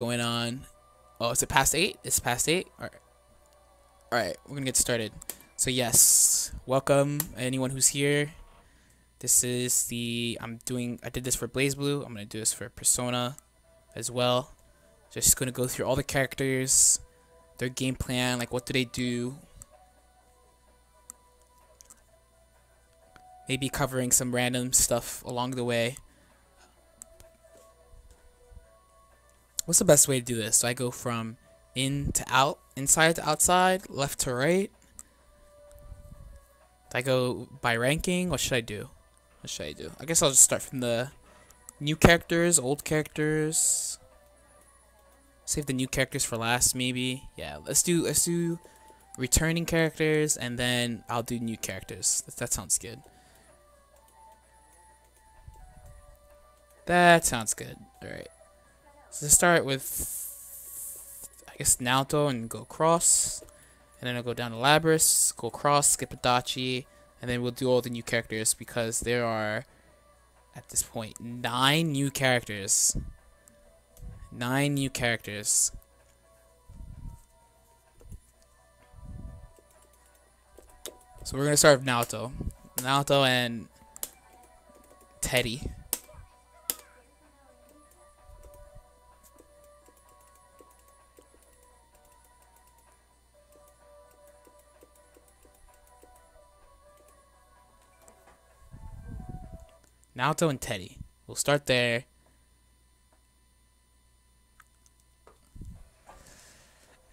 Going on. Oh, is it past 8? It's past 8? Alright, we're gonna get started. So yes, welcome anyone who's here. This is I did this for Blaze Blue. I'm gonna do this for Persona as well. Just gonna go through all the characters, their game plan, like what do they do. Maybe covering some random stuff along the way. What's the best way to do this? Do I go from in to out, inside to outside, left to right? Do I go by ranking? What should I do? I guess I'll just start from the new characters, old characters. Save the new characters for last, maybe. Yeah, let's do returning characters, and then I'll do new characters. That sounds good. That sounds good. All right. So let's start with, I guess, Naoto and go across. And then I'll go down to Labris, go across, skip Adachi, and then we'll do all the new characters because there are, at this point, 9 new characters. 9 new characters. So we're going to start with Naoto. Naoto and Teddy. Naoto and Teddy. We'll start there.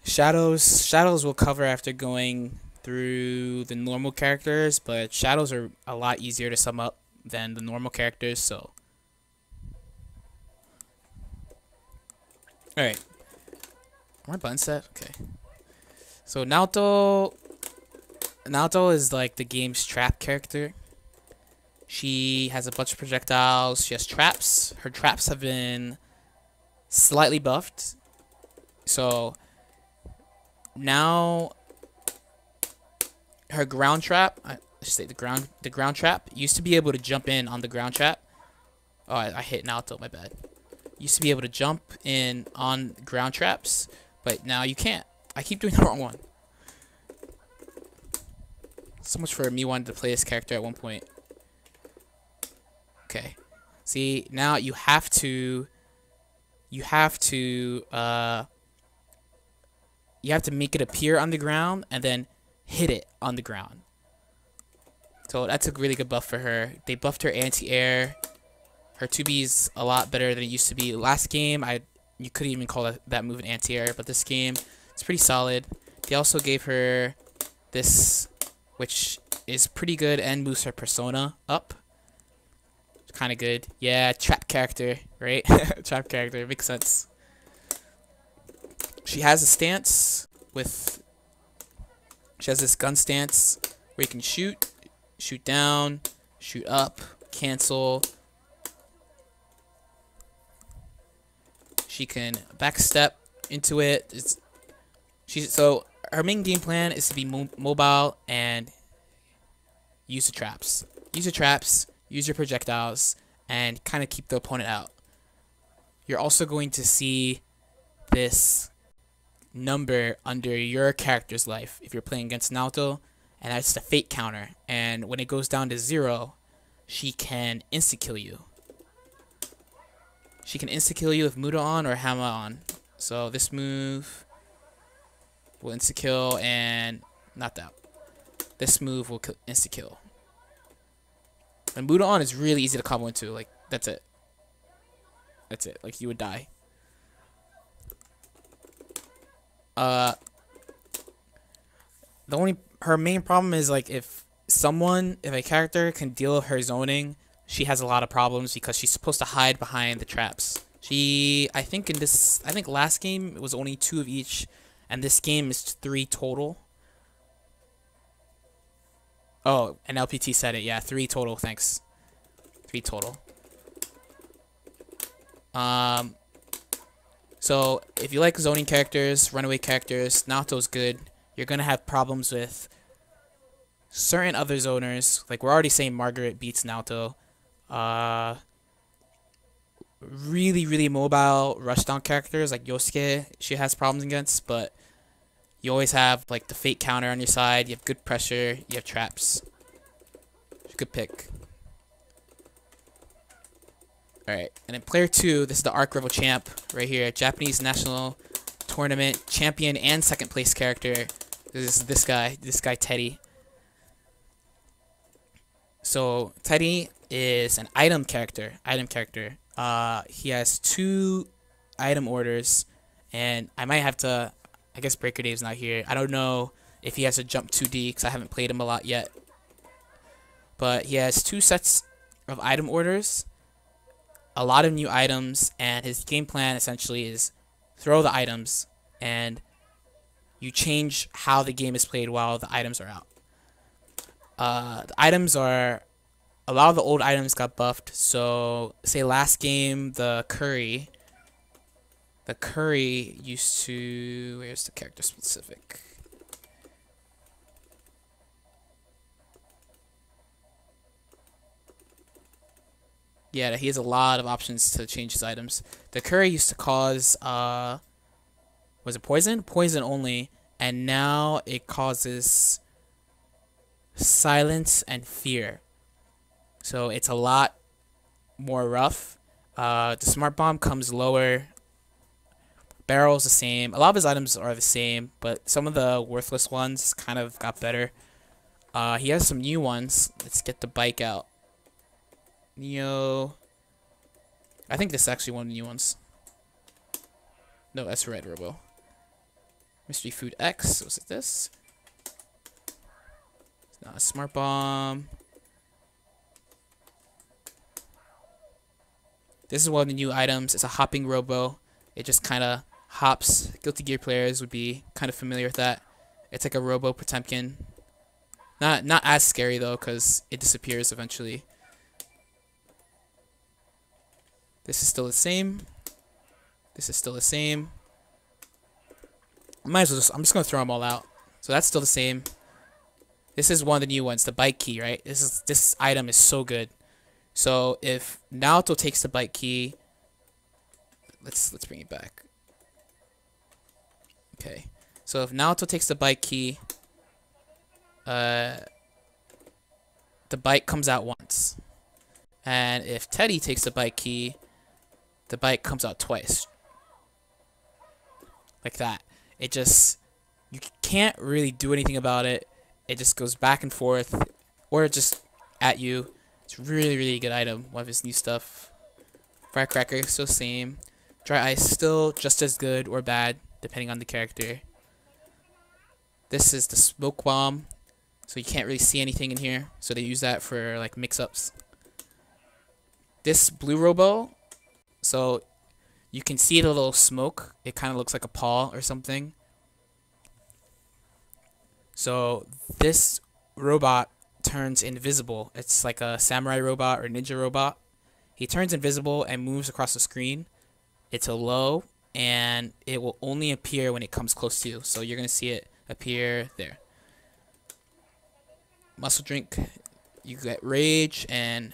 Shadows we'll cover after going through the normal characters, but shadows are a lot easier to sum up than the normal characters, so. Alright. Are my buttons set? Okay. So Naoto is like the game's trap character. She has a bunch of projectiles. She has traps. Her traps have been slightly buffed. So now her ground trap, I should say the ground trap used to be able to jump in on the ground trap. Oh, I hit Naoto, my bad. Used to be able to jump in on ground traps, but now you can't. I keep doing the wrong one. So much for me wanting to play this character at one point. Okay. See, now you have to make it appear on the ground and then hit it on the ground. So that's a really good buff for her. They buffed her anti-air. Her 2B's a lot better than it used to be. Last game, you couldn't even call that move an anti-air, but this game, it's pretty solid. They also gave her this, which is pretty good and boosts her persona up. Kind of good. Yeah, trap character, right? Trap character, makes sense. She has a stance she has this gun stance where you can shoot down, shoot up, cancel. She can backstep into it. So her main game plan is to be mobile and use the traps. Use your projectiles, and kind of keep the opponent out. You're also going to see this number under your character's life if you're playing against Naoto, and that's the fate counter. And when it goes down to 0, she can insta-kill you. She can insta-kill you with Muda on or Hama on. So this move will insta-kill, and not that. This move will insta-kill. And Muda on is really easy to combo into. Like, that's it. That's it. Like, you would die. Her main problem is, like, if a character can deal with her zoning, she has a lot of problems because she's supposed to hide behind the traps. I think last game it was only 2 of each, and this game is 3 total. Oh, and LPT said it. Yeah, 3 total. Thanks. 3 total. So if you like zoning characters, runaway characters, Naoto's good. You're gonna have problems with certain other zoners. Like, we're already saying Margaret beats Naoto. really mobile rushdown characters like Yosuke she has problems against, but you always have like the fate counter on your side, you have good pressure, you have traps. Good pick. Alright, and then player 2, this is the Arc Rival Champ right here. Japanese National Tournament champion and second place character. This is this guy Teddy. So Teddy is an item character. He has 2 item orders, and I might have to, I guess Breaker Dave's not here. I don't know if he has to jump 2D because I haven't played him a lot yet. But he has 2 sets of item orders, a lot of new items, and his game plan essentially is throw the items, and you change how the game is played while the items are out. The items are, a lot of the old items got buffed, so say last game the curry used to, where's the character specific? Yeah, he has a lot of options to change his items. The curry used to cause, was it poison? Poison only, and now it causes silence and fear. So it's a lot more rough. The smart bomb comes lower. Barrel's the same. A lot of his items are the same, but some of the worthless ones kind of got better. He has some new ones. Let's get the bike out. Neo. I think this is actually one of the new ones. No, that's Red Robo. Mystery Food X. Was it this? It's not a smart bomb. This is one of the new items. It's a hopping robo. It just kind of hops. Guilty Gear players would be kind of familiar with that. It's like a robo Potemkin. Not as scary though, because it disappears eventually. This is still the same. This is still the same. Might as well I'm just gonna throw them all out. So that's still the same. This is one of the new ones, the bike key, right? This item is so good. So if Naoto takes the bike key, let's bring it back. Okay. So if Naoto takes the bike key, the bike comes out once. And if Teddy takes the bike key, the bike comes out twice. Like that. It just, you can't really do anything about it. It just goes back and forth, or just at you. It's really good item. One of his new stuff. Firecracker, still same. Dry Ice, still just as good or bad, depending on the character. This is the Smoke Bomb, so you can't really see anything in here. So they use that for like mix-ups. This Blue Robo, so you can see the little smoke. It kind of looks like a paw or something. So this robot turns invisible. It's like a samurai robot or ninja robot. He turns invisible and moves across the screen. It's a low, and it will only appear when it comes close to you. So you're going to see it appear there. Muscle drink, you get rage, and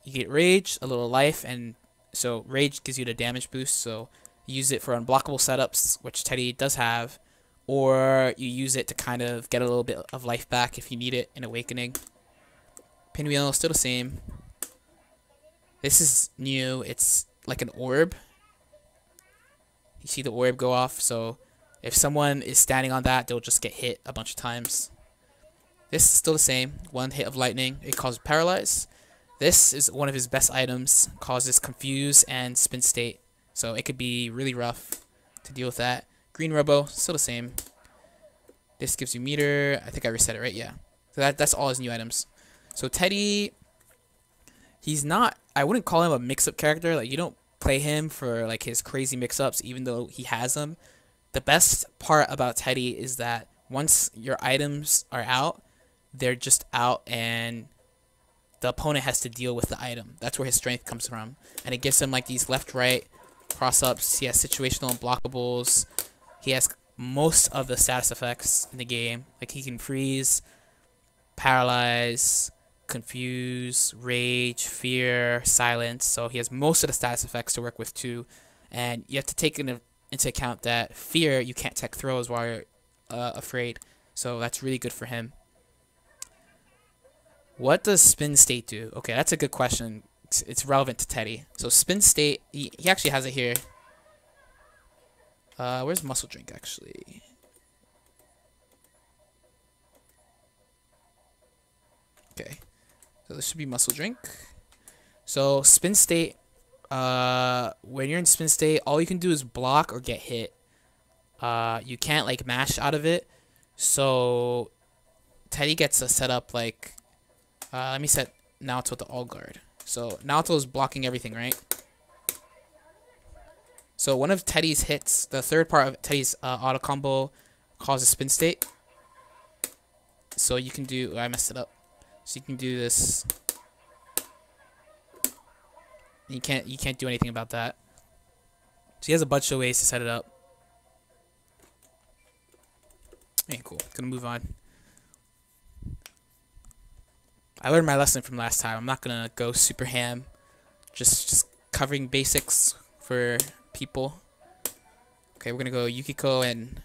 you get rage, a little life, and so rage gives you the damage boost. So you use it for unblockable setups, which Teddy does have, or you use it to kind of get a little bit of life back if you need it in Awakening. Pinwheel, still the same. This is new. It's like an orb. You see the orb go off, so if someone is standing on that, they'll just get hit a bunch of times. This is still the same. One hit of lightning, it causes paralyze. This is one of his best items, causes confuse and spin state. So it could be really rough to deal with that. Green Robo, still the same. This gives you meter. I think I reset it, right? Yeah. So that's all his new items. So Teddy, he's not, I wouldn't call him a mix-up character. Like, you don't play him for like his crazy mix-ups, even though he has them. The best part about Teddy is that once your items are out, they're just out, and the opponent has to deal with the item. That's where his strength comes from. And it gives him like these left-right cross-ups. He has situational unblockables. He has most of the status effects in the game. Like he can freeze, paralyze, confuse, rage, fear, silence. So he has most of the status effects to work with too. And you have to take into account that fear, you can't tech throws while you're afraid. So that's really good for him. What does spin state do? Okay, that's a good question. It's relevant to Teddy. So spin state, he actually has it here. Where's muscle drink actually? Okay, so this should be muscle drink. So spin state, when you're in spin state, all you can do is block or get hit. You can't like mash out of it. So Teddy gets a setup like, let me set Naoto to all guard. So Naoto is blocking everything, right? So one of Teddy's hits, the third part of Teddy's auto combo, causes spin state. So you can do, I messed it up. So you can do this. You can't do anything about that. So he has a bunch of ways to set it up. Okay, cool. Gonna move on. I learned my lesson from last time. I'm not gonna go super ham. Just covering basics for people. Okay, we're gonna go Yukiko and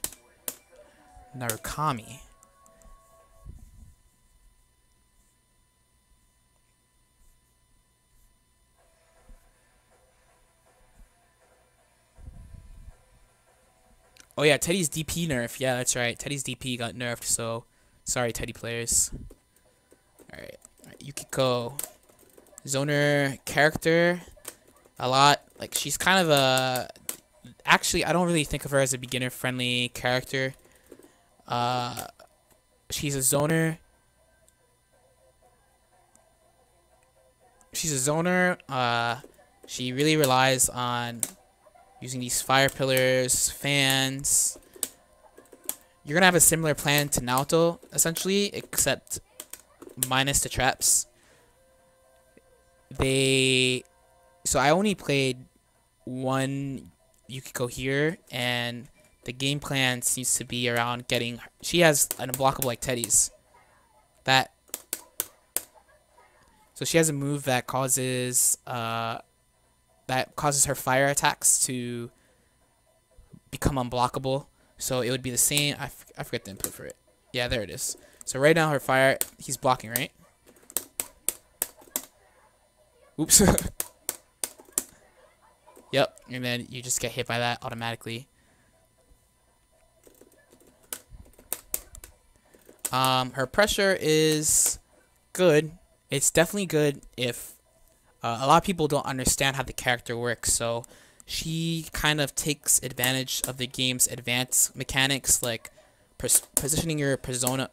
Narukami. Oh yeah, Teddy's DP nerf. Yeah, that's right. Teddy's DP got nerfed, so sorry, Teddy players. Alright, Yukiko. Zoner character. A lot. Like, she's kind of a... Actually, I don't really think of her as a beginner-friendly character. She's a zoner. She really relies on using these fire pillars, fans. You're gonna have a similar plan to Naoto, essentially, except minus the traps. So I only played one Yukiko here, and the game plan seems to be around getting... She has an unblockable like Teddy's. So she has a move that causes her fire attacks to become unblockable. So it would be the same. I forget the input for it. Yeah, there it is. So right now her fire, he's blocking, right? Oops. Yep, and then you just get hit by that automatically. Her pressure is good. It's definitely good if a lot of people don't understand how the character works. So she kind of takes advantage of the game's advanced mechanics, like positioning your persona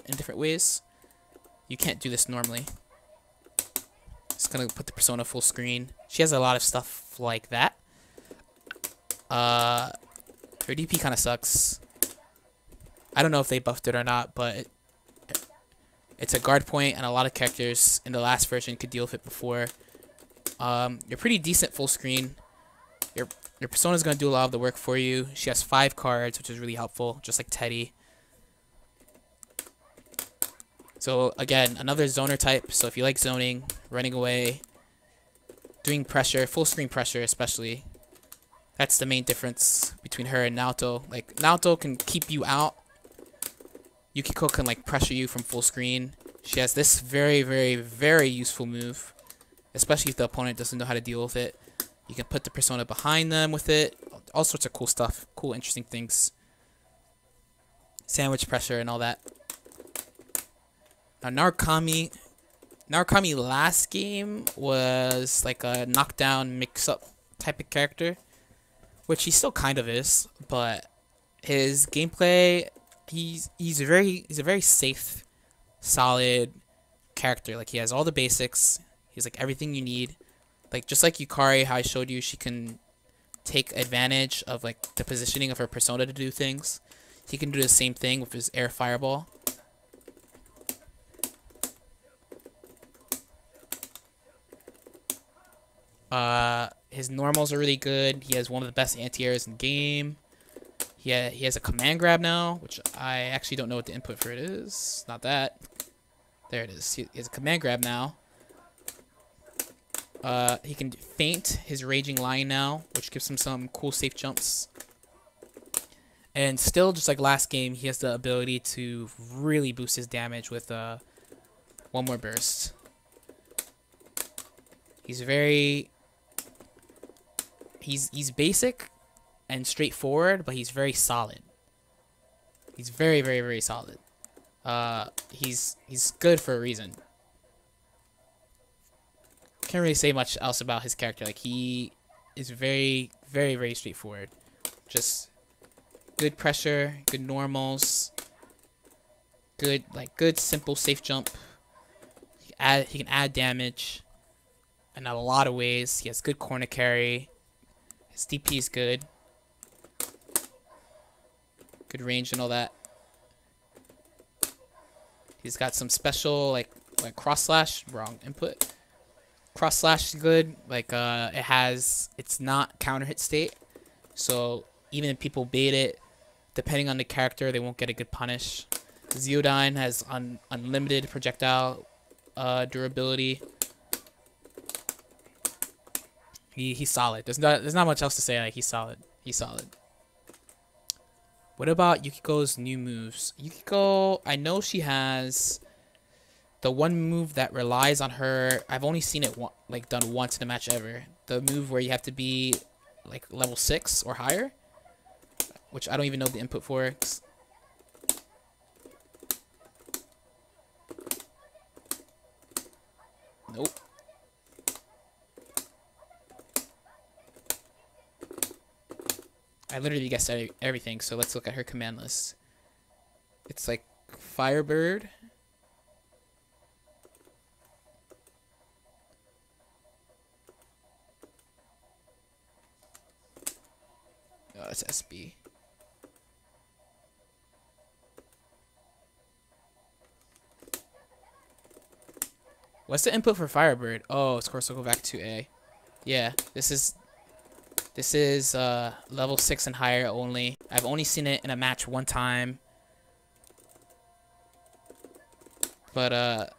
in different ways. You can't do this normally. Just gonna put the persona full screen. She has a lot of stuff like that. Her DP kind of sucks. I don't know if they buffed it or not, but it's a guard point, and a lot of characters in the last version could deal with it before. You're pretty decent full screen. Your persona is gonna do a lot of the work for you. She has 5 cards, which is really helpful, just like Teddy. So again, another zoner type. So if you like zoning, running away, doing pressure, full screen pressure especially, that's the main difference between her and Naoto. Like, Naoto can keep you out. Yukiko can like pressure you from full screen. She has this very, very, very useful move, especially if the opponent doesn't know how to deal with it. You can put the persona behind them with it. All sorts of cool stuff, cool, interesting things. Sandwich pressure and all that. Now Narukami last game was like a knockdown mix-up type of character, which he still kind of is, but his gameplay, he's a very safe, solid character. Like, he has all the basics. He's like everything you need. Like, just like Yukari, how I showed you, she can take advantage of like the positioning of her persona to do things. He can do the same thing with his air fireball. His normals are really good. He has one of the best anti-airs in the game. He has a command grab now, which I actually don't know what the input for it is. Not that. There it is. He has a command grab now. He can feint his Raging Lion now, which gives him some cool safe jumps. And still, just like last game, he has the ability to really boost his damage with one more burst. He's very... He's basic and straightforward, but he's very solid. He's very, very, very solid. He's good for a reason. Can't really say much else about his character. Like, he is very, very, very straightforward. Just good pressure, good normals, good simple safe jump. He can add damage in a lot of ways. He has good corner carry. His DP is good. Good range and all that. He's got some special like cross slash. Wrong input. Cross slash is good. Like it's not counter hit state. So even if people bait it, depending on the character, they won't get a good punish. Zeodyne has unlimited projectile durability. He's solid. There's not much else to say. Like, he's solid. He's solid. What about Yukiko's new moves? Yukiko, I know she has the one move that relies on her. I've only seen it done once in a match ever. The move where you have to be like level 6 or higher, which I don't even know the input for. Nope. I literally guessed everything, so let's look at her command list. It's like Firebird. Oh, it's SB. What's the input for Firebird? Oh, of course, we'll go back to A. Yeah, this is level 6 and higher only. I've only seen it in a match one time. But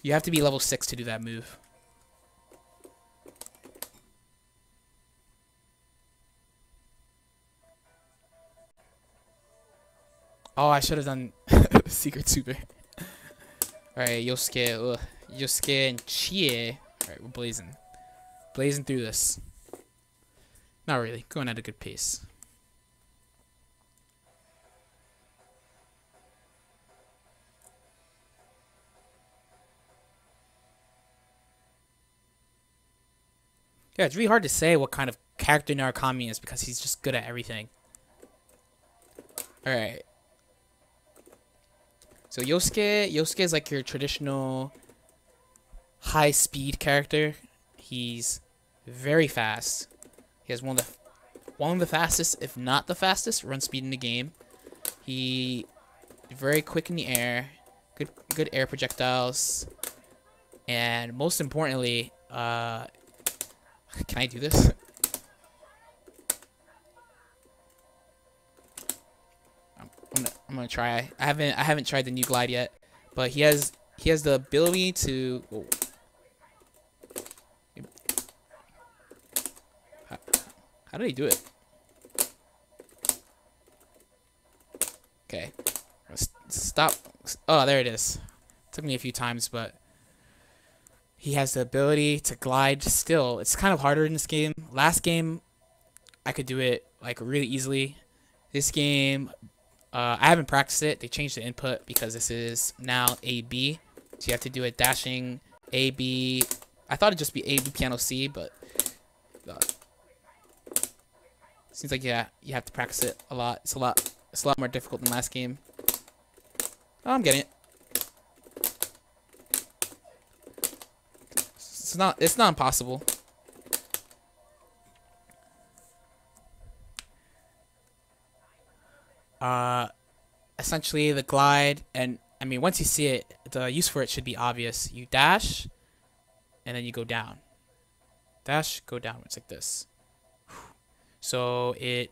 you have to be level 6 to do that move. Oh, I should have done Secret Super. Alright, Yosuke and Chie. Alright, we're blazing. Blazing through this. Not really. Going at a good pace. Yeah, it's really hard to say what kind of character Narukami is because he's just good at everything. Alright. So Yosuke is like your traditional high-speed character. He's very fast. He has one of the fastest, if not the fastest, run speed in the game. He very quick in the air, good air projectiles, and most importantly, can I do this? I'm gonna try. I haven't tried the new glide yet, but he has the ability to. Oh. How did he do it? Okay, stop. Oh, there it is. Took me a few times, but he has the ability to glide. Still, it's kind of harder in this game. Last game, I could do it like really easily. This game. I haven't practiced it. They changed the input because this is now AB. So you have to do it dashing AB. I thought it'd just be AB piano C, but seems like yeah, you have to practice it a lot. It's a lot more difficult than last game. Oh, I'm getting it. It's not impossible. Essentially the glide, and I mean once you see it, the use for it should be obvious. You dash, and then you go down. Dash, go down. It's like this. So it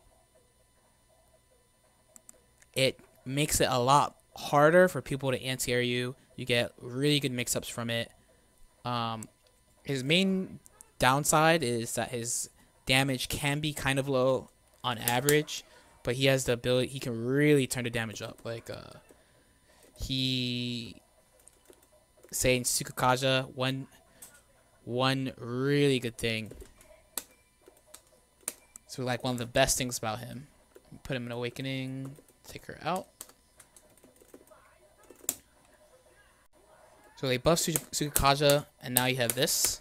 makes it a lot harder for people to anti-air you. You get really good mix-ups from it. Um, his main downside is that his damage can be kind of low on average, but he has the ability, he can really turn the damage up. Like he say in Tsukukaja, one really good thing. So like one of the best things about him. Put him in Awakening, take her out. So they buff Tsukukaja, and now you have this.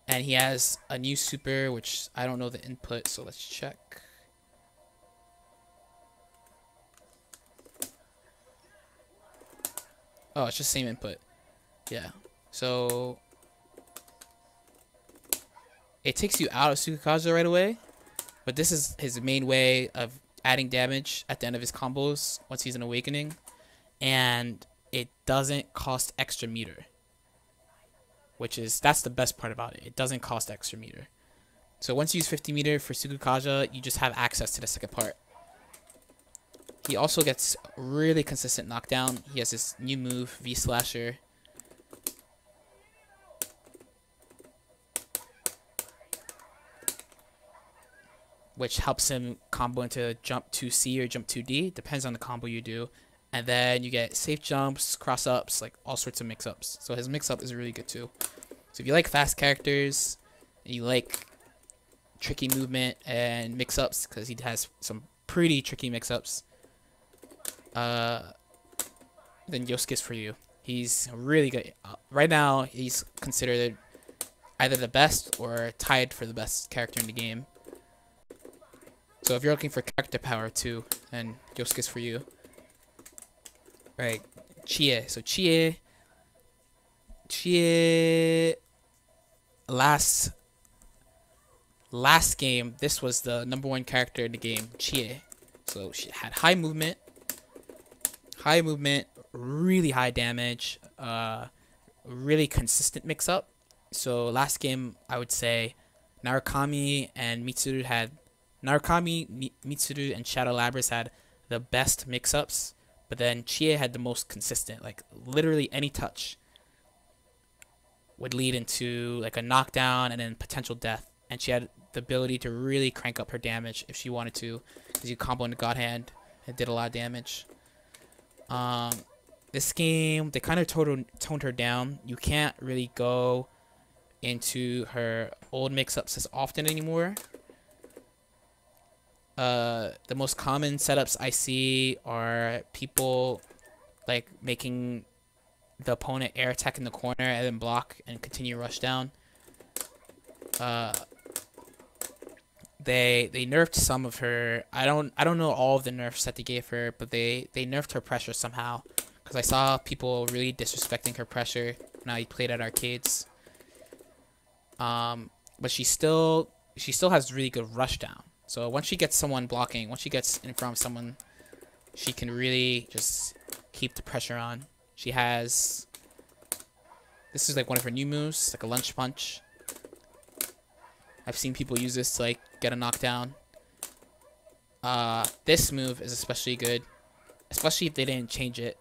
And he has a new super, which I don't know the input, so let's check. Oh, it's just same input. Yeah. So it takes you out of Tsukukaja right away, but this is his main way of adding damage at the end of his combos once he's in Awakening, and it doesn't cost extra meter, that's the best part about it. It doesn't cost extra meter. So once you use 50 meter for Tsukukaja, you just have access to the second part. He also gets really consistent knockdown. He has this new move, V Slasher. Which helps him combo into jump 2C or jump 2D. Depends on the combo you do. And then you get safe jumps, cross-ups, like all sorts of mix-ups. So his mix-up is really good too. So if you like fast characters, and you like tricky movement and mix-ups, because he has some pretty tricky mix-ups, then Yosuke's for you. He's really good. Right now, he's considered either the best or tied for the best character in the game. So if you're looking for character power too, then Yosuke's for you. Right, Chie. So Chie, last game, this was the #1 character in the game, Chie. So she had high movement, really high damage, really consistent mix-up. So last game, I would say Narukami and Mitsuru and Shadow Labrys had the best mix-ups. But then Chie had the most consistent, like literally any touch would lead into like a knockdown and then potential death. And she had the ability to really crank up her damage if she wanted to, because you combo into God Hand and did a lot of damage. This game, they kind of toned her down. You can't really go into her old mix-ups as often anymore. The most common setups I see are people like making the opponent air attack in the corner and then block and continue rush down. They nerfed some of her. I don't know all of the nerfs that they gave her, but they nerfed her pressure somehow, because I saw people really disrespecting her pressure when I played at arcades. But she still has really good rush down. So once she gets someone blocking, once she gets in front of someone, she can really just keep the pressure on. She has... This is like one of her new moves, like a lunge punch. I've seen people use this to like get a knockdown. This move is especially good, especially if they didn't change it.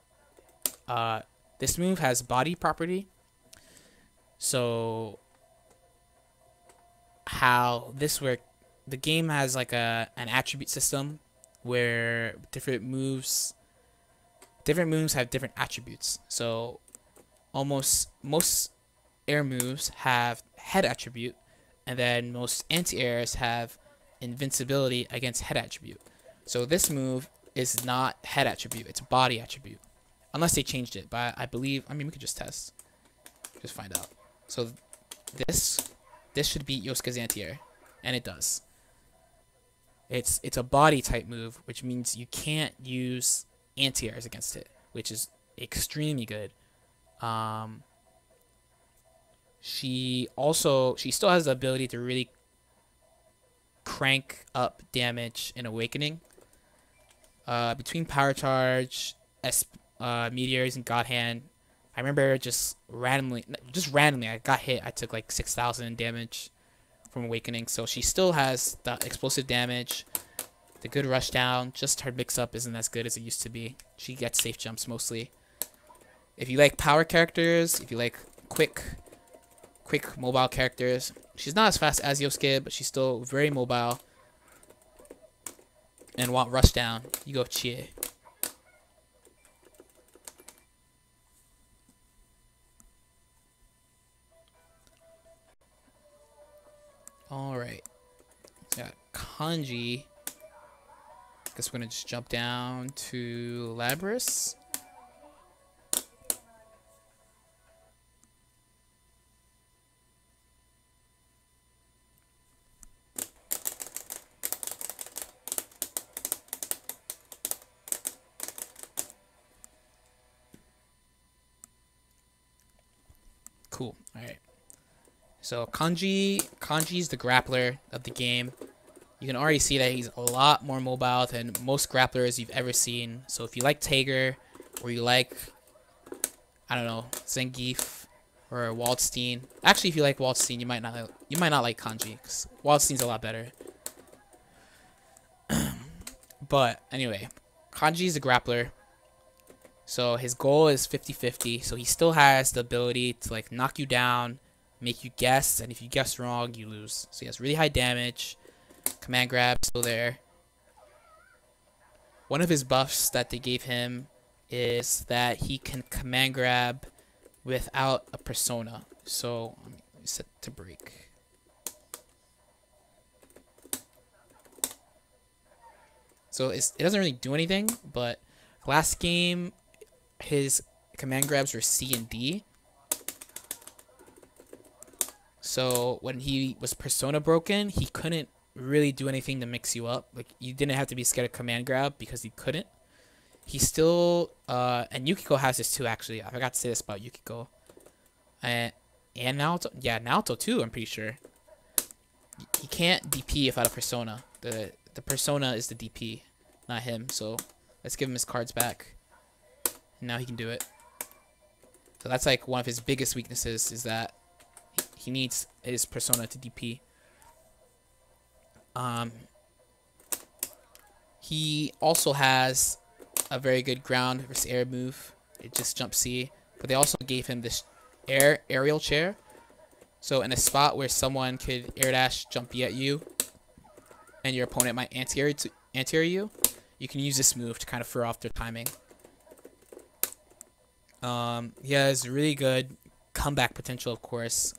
This move has body property. So how this works, the game has like an attribute system where different moves have different attributes. So most air moves have head attribute, and then most anti-airs have invincibility against head attribute. So this move is not head attribute, it's body attribute. Unless they changed it, but I believe, I mean, we could just test. Just find out. So this should beat Yosuke's anti-air, and it does. It's a body type move, which means you can't use anti-airs against it, which is extremely good. She still has the ability to really crank up damage in Awakening. Between Power Charge, Meteors, and God Hand, I remember just randomly I got hit. I took like 6,000 damage from Awakening. So she still has the explosive damage, The good rush down, just her mix up isn't as good as it used to be. She gets safe jumps mostly. If you like power characters, if you like quick mobile characters, she's not as fast as Yosuke, but she's still very mobile. And want rush down, you go Chie. Alright. So got Kanji. Guess we're gonna just jump down to Labris. Cool. Alright. So Kanji's the grappler of the game. You can already see that he's a lot more mobile than most grapplers you've ever seen. So if you like Tager, or you like, I don't know, Zangief or Waldstein. Actually, if you like Waldstein, you might not like Kanji, because Waldstein's a lot better. But anyway, Kanji's a grappler. So his goal is 50-50. So he still has the ability to like knock you down, make you guess, and if you guess wrong, you lose. So he has really high damage. Command grab still there. One of his buffs that they gave him is that he can command grab without a persona. So let me set to break. So it doesn't really do anything, but last game his command grabs were C and D. So when he was persona broken, he couldn't really do anything to mix you up. Like, you didn't have to be scared of command grab because he couldn't. He still and Yukiko has this too, actually. I forgot to say this about Yukiko. And Naoto, yeah, Naoto too, I'm pretty sure. He can't DP without a persona. The persona is the DP, not him. So let's give him his cards back. And now he can do it. So that's like one of his biggest weaknesses, is that he needs his persona to DP. He also has a very good ground versus air move. It just jump C. But they also gave him this aerial chair. So in a spot where someone could air dash jump B at you, and your opponent might anti-air you, you can use this move to kind of throw off their timing. He has really good comeback potential, of course.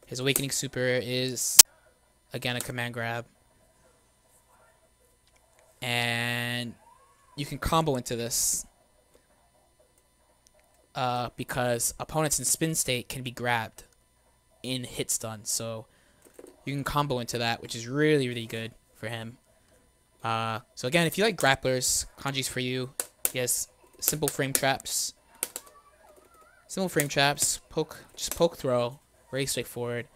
His Awakening Super is, again, a command grab. And you can combo into this because opponents in spin state can be grabbed in hit stun. So you can combo into that, which is really, really good for him. So again, if you like grapplers, Kanji's for you. He has simple frame traps. Simple frame traps, just poke throw, very straightforward.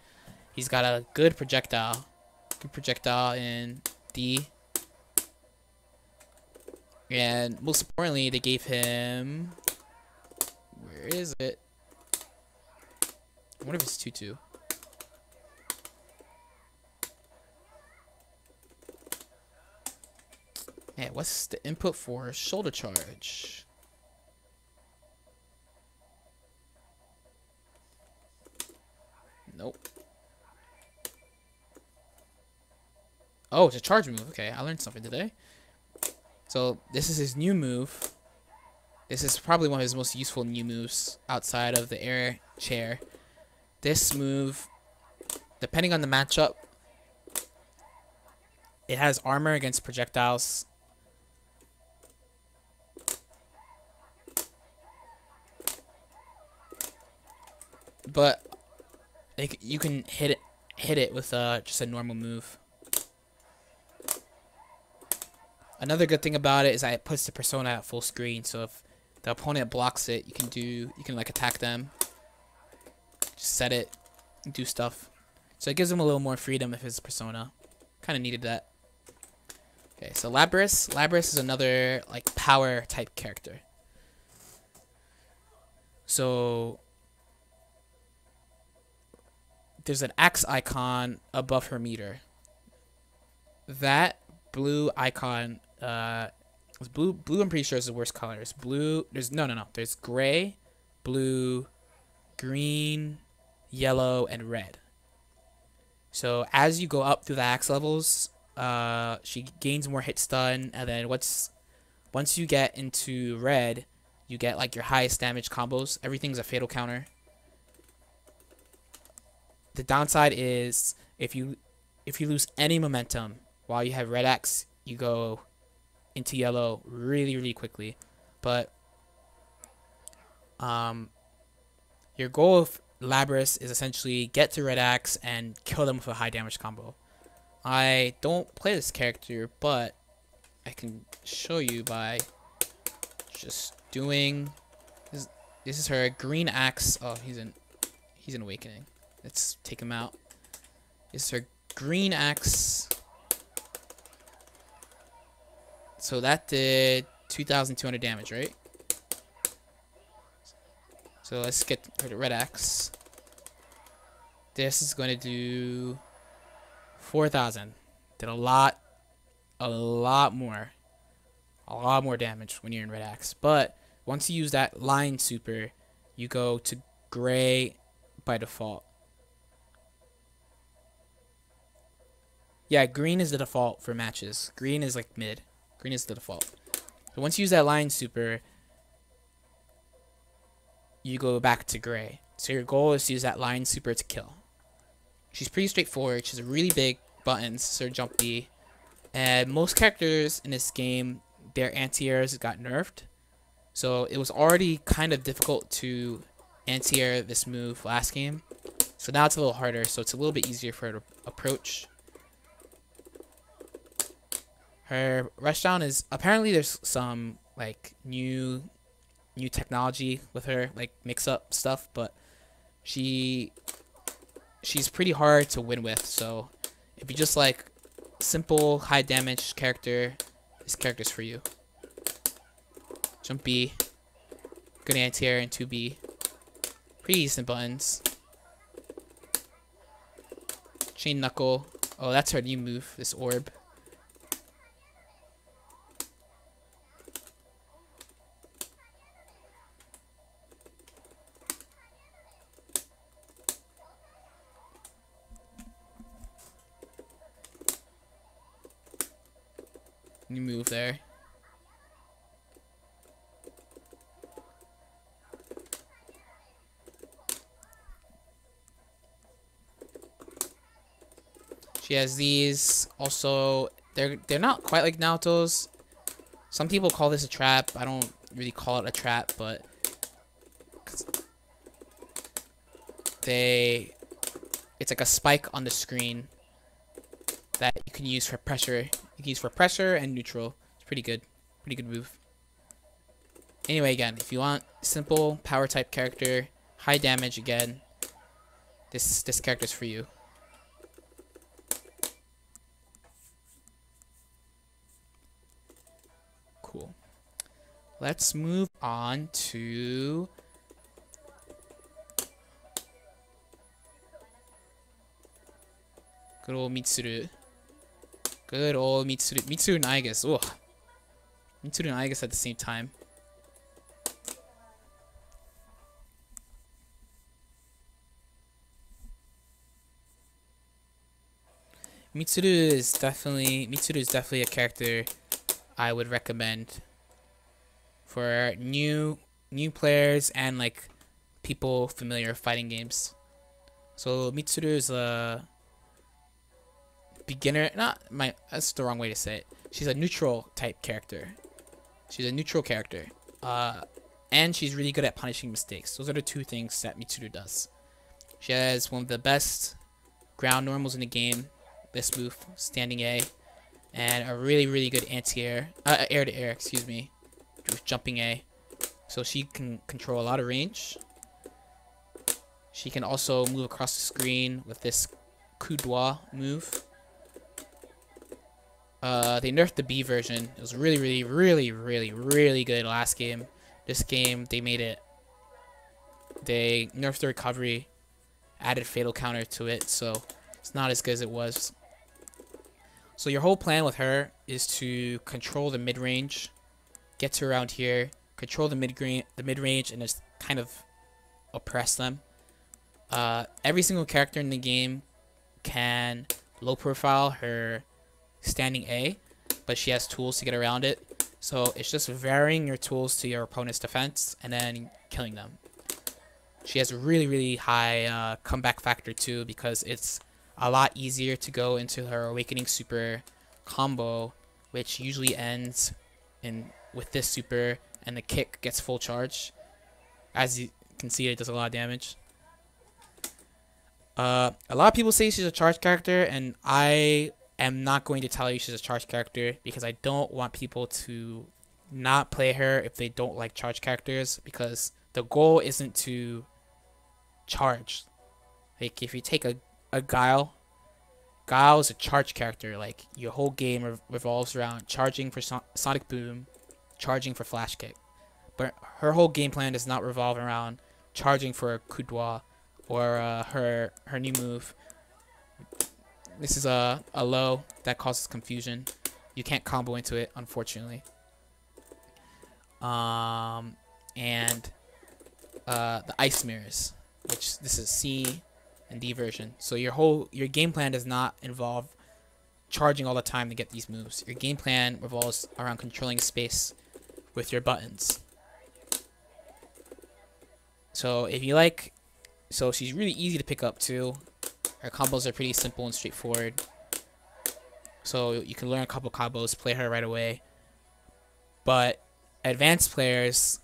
He's got a good projectile. Good projectile in D. And most importantly, they gave him... Where is it? I wonder if it's 2-2. Yeah, what's the input for shoulder charge? Nope. Oh, it's a charge move. Okay, I learned something today. So this is his new move. This is probably one of his most useful new moves outside of the air chair. This move, depending on the matchup, it has armor against projectiles. But you can hit it with just a normal move. Another good thing about it is that it puts the persona at full screen, so if the opponent blocks it, you can like attack them, just set it, do stuff. So it gives them a little more freedom with his persona. Kind of needed that. Okay, so Labris. Labris is another like power type character. So there's an axe icon above her meter. That blue icon. It's blue. Blue, I'm pretty sure is the worst color. It's blue. There's no. There's gray, blue, green, yellow, and red. So as you go up through the axe levels, she gains more hit stun, and then once you get into red, you get like your highest damage combos. Everything's a fatal counter. The downside is if you lose any momentum while you have red axe, you go into yellow really quickly. But your goal of Labras is essentially get to red axe and kill them with a high damage combo. I don't play this character, but I can show you by just doing this. This is her green axe. Oh, he's in awakening. Let's take him out. This is her green axe. So that did 2,200 damage, right? So let's get her to red axe. This is going to do 4,000. Did a lot more damage when you're in red axe. But once you use that line super, you go to gray by default. Yeah, green is the default for matches. Green is like mid. Green is the default. So once you use that line super, you go back to gray. So your goal is to use that line super to kill. She's pretty straightforward. She has really big buttons, so jump B. And most characters in this game, their anti-airs got nerfed. So it was already kind of difficult to anti-air this move last game. So now it's a little harder, so it's a little bit easier for her to approach. Her rushdown is apparently there's some like new technology with her, like mix up stuff, but she's pretty hard to win with. So if you just like simple high damage character, this character's for you. Jump B, good anti-air, and 2B. Pretty decent buttons. Chain knuckle. Oh, that's her new move, this orb. New move there. She has these. Also, they're not quite like Naruto's. Some people call this a trap. I don't really call it a trap, but it's like a spike on the screen that you can use for pressure. You can use for pressure and neutral. It's pretty good. Pretty good move. Anyway, again, if you want simple power type character, high damage again, this character's for you. Cool. Let's move on to good old Mitsuru. Good old Mitsuru. Mitsuru and Aigis. Ugh. Mitsuru and Aigis at the same time. Mitsuru is definitely a character I would recommend for new players and like people familiar with fighting games. So Mitsuru is a beginner, that's the wrong way to say it. She's a neutral type character. She's a neutral character. And she's really good at punishing mistakes. Those are the two things that Mitsuru does. She has one of the best ground normals in the game. This move, standing A, and a really good anti-air, air to air, excuse me, with jumping A. So she can control a lot of range. She can also move across the screen with this coup droit move. They nerfed the B version. It was really good last game. This game, they nerfed the recovery, added fatal counter to it, so it's not as good as it was. So your whole plan with her is to control the mid range, get to around here, control the mid range, and just kind of oppress them. Every single character in the game can low profile her standing A, but she has tools to get around it. So it's just varying your tools to your opponent's defense and then killing them. She has a really high comeback factor too, because it's a lot easier to go into her Awakening Super combo, which usually ends with this super, and the kick gets full charge. As you can see, it does a lot of damage. A lot of people say she's a charge character, and I am not going to tell you she's a charge character because I don't want people to not play her if they don't like charge characters, because the goal isn't to charge. Like, if you take a Guile is a charge character. Like, your whole game revolves around charging for Sonic Boom, charging for Flash Kick. But her whole game plan does not revolve around charging for a coup droit or her new move. This is a low that causes confusion. You can't combo into it, unfortunately. And the ice mirrors, which this is C and D version. So your game plan does not involve charging all the time to get these moves. Your game plan revolves around controlling space with your buttons. So if you like, so she's really easy to pick up too. Her combos are pretty simple and straightforward. So you can learn a couple combos, play her right away. But advanced players,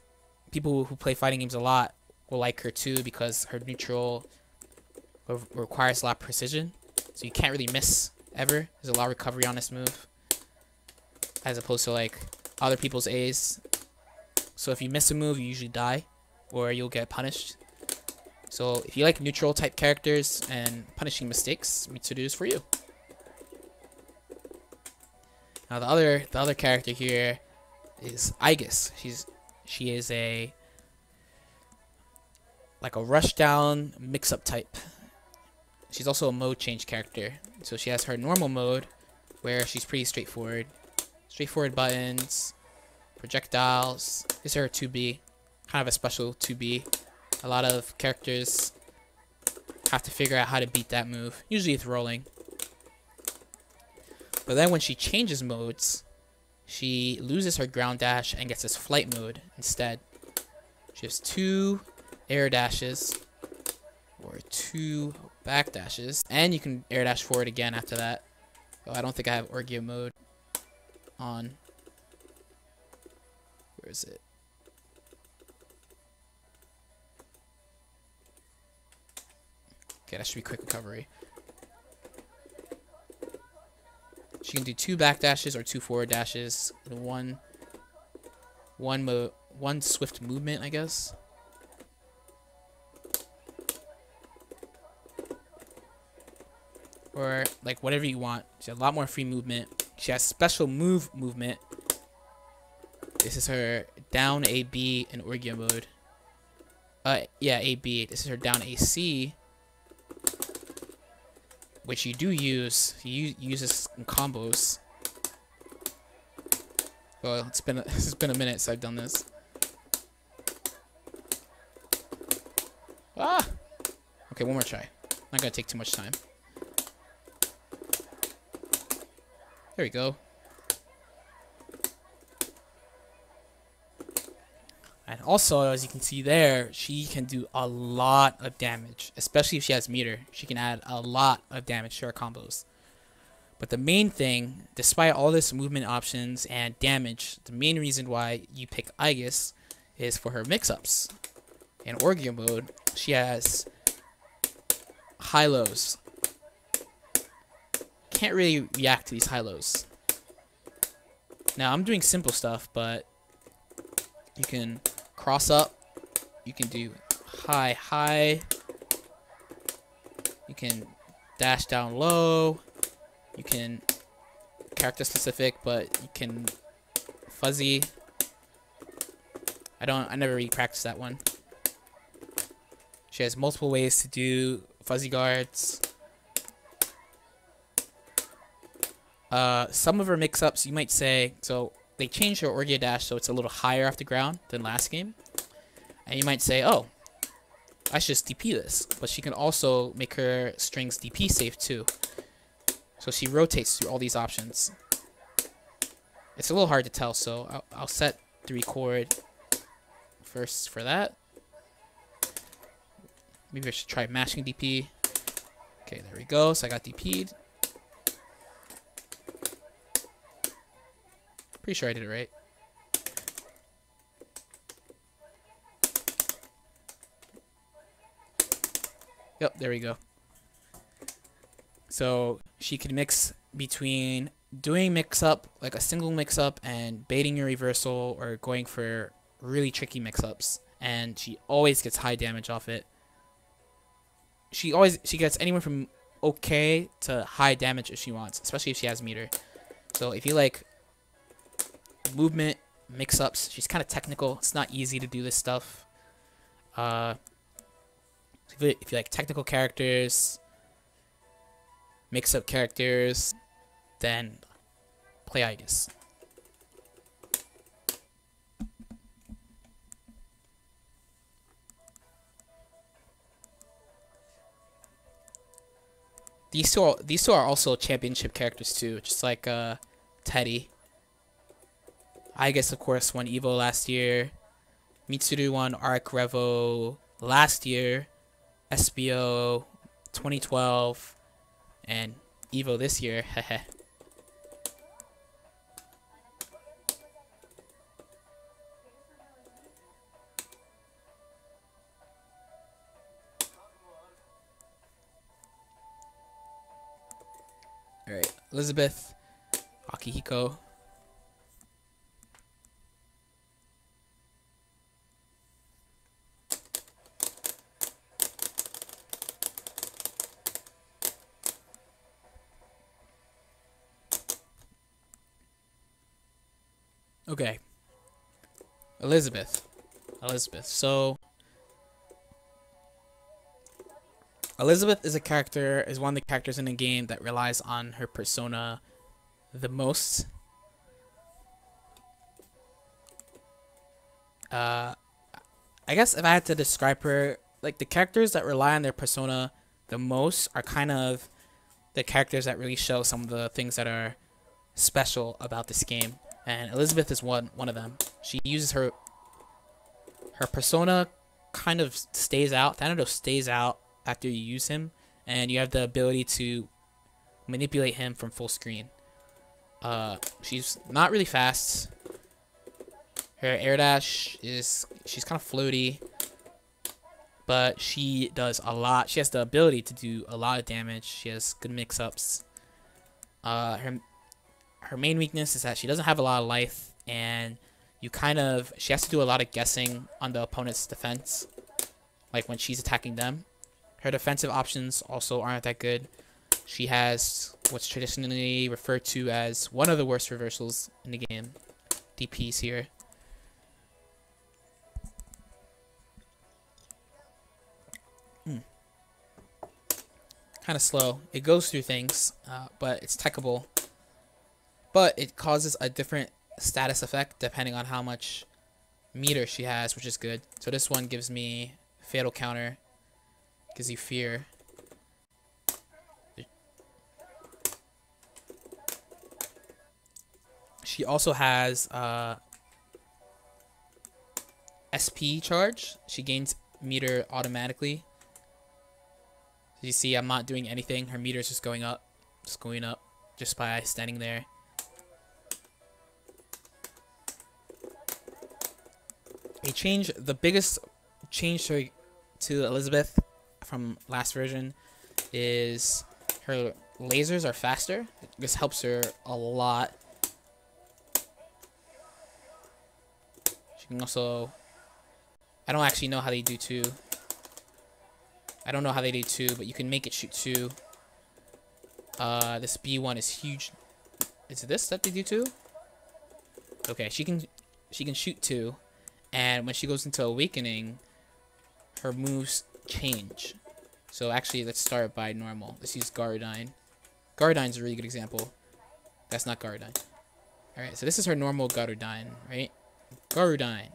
people who play fighting games a lot, will like her too, because her neutral requires a lot of precision. So you can't really miss ever. There's a lot of recovery on this move, as opposed to like other people's A's. So if you miss a move, you usually die, or you'll get punished. So if you like neutral type characters and punishing mistakes, Mitsudo is for you. Now the other character here is Aegis. She is a rushdown mix-up type. She's also a mode change character. So she has her normal mode, where she's pretty straightforward. Straightforward buttons, projectiles. This is her 2B, kind of a special 2B. A lot of characters have to figure out how to beat that move. Usually it's rolling. But then when she changes modes, she loses her ground dash and gets this flight mode instead. She has 2 air dashes, or 2 back dashes, and you can air dash forward again after that. Oh, I don't think I have Orgia mode on. Where is it? Okay, that should be quick recovery. She can do 2 back dashes or 2 forward dashes in one swift movement, I guess. Or like whatever you want. She has a lot more free movement. She has special movement. This is her down AB in Orgia mode. Yeah, AB. This is her down AC, which you do use. You use this in combos. Well, it's been a minute since I've done this. Ah! Okay, one more try. Not gonna take too much time. There we go. And also, as you can see there, she can do a lot of damage, especially if she has meter. She can add a lot of damage to her combos. But the main thing, despite all this movement options and damage, the main reason why you pick Aegis is for her mix-ups. In Orgia mode, she has high-lows. Can't really react to these high-lows. Now, I'm doing simple stuff, but you can cross up, you can do high, you can dash down low, you can character specific, but you can fuzzy. I never really practiced that one. She has multiple ways to do fuzzy guards. Some of her mix-ups, you might say, so they changed her Orgia dash so it's a little higher off the ground than last game. And you might say, oh, I should just DP this. But she can also make her strings DP safe too. So she rotates through all these options. It's a little hard to tell, so I'll set the record first for that. Maybe I should try mashing DP. Okay, there we go. So I got DP'd. Pretty sure I did it right. Yep, there we go. So she can mix between doing mix-up, like a single mix-up, and baiting your reversal, or going for really tricky mix-ups. And she always gets high damage off it. She gets anywhere from okay to high damage if she wants, especially if she has meter. So if you like movement, mix-ups, she's kind of technical. It's not easy to do this stuff. If you like technical characters, mix-up characters, then play Aegis. These two are also championship characters too, just like Teddy. Aegis, of course, won Evo last year. Mitsuru won Arc Revo last year. SBO 2012. And Evo this year. Heh. Alright, Elizabeth, Akihiko. Okay. Elizabeth. So Elizabeth is one of the characters in the game that relies on her persona the most. I guess if I had to describe her, like the characters that rely on their persona the most are kind of the characters that really show some of the things that are special about this game. And Elizabeth is one of them. She uses her persona kind of stays out. Thanatos stays out after you use him, and you have the ability to manipulate him from full screen. She's not really fast. Her air dash she's kind of floaty, but she does a lot. She has the ability to do a lot of damage. She has good mix-ups. Her main weakness is that she doesn't have a lot of life, and she has to do a lot of guessing on the opponent's defense, like when she's attacking them. Her defensive options also aren't that good. She has what's traditionally referred to as one of the worst reversals in the game. DPs here. Kind of slow. It goes through things, but it's techable. But it causes a different status effect depending on how much meter she has, which is good. So this one gives me fatal counter. Gives you fear. She also has SP charge. She gains meter automatically. You see, I'm not doing anything. Her meter is just going up, just by standing there. The biggest change to Elizabeth from last version is her lasers are faster. This helps her a lot. She can also, I don't actually know how they do 2. I don't know how they do 2, but you can make it shoot 2. This B1 is huge. Is it this that they do 2? Okay, she can shoot 2, and when she goes into Awakening, her moves change. So actually, let's start by normal. Let's use Gardyne. Gardyne's a really good example. That's not Garudine. Alright, so this is her normal Garudine, right? Garudine,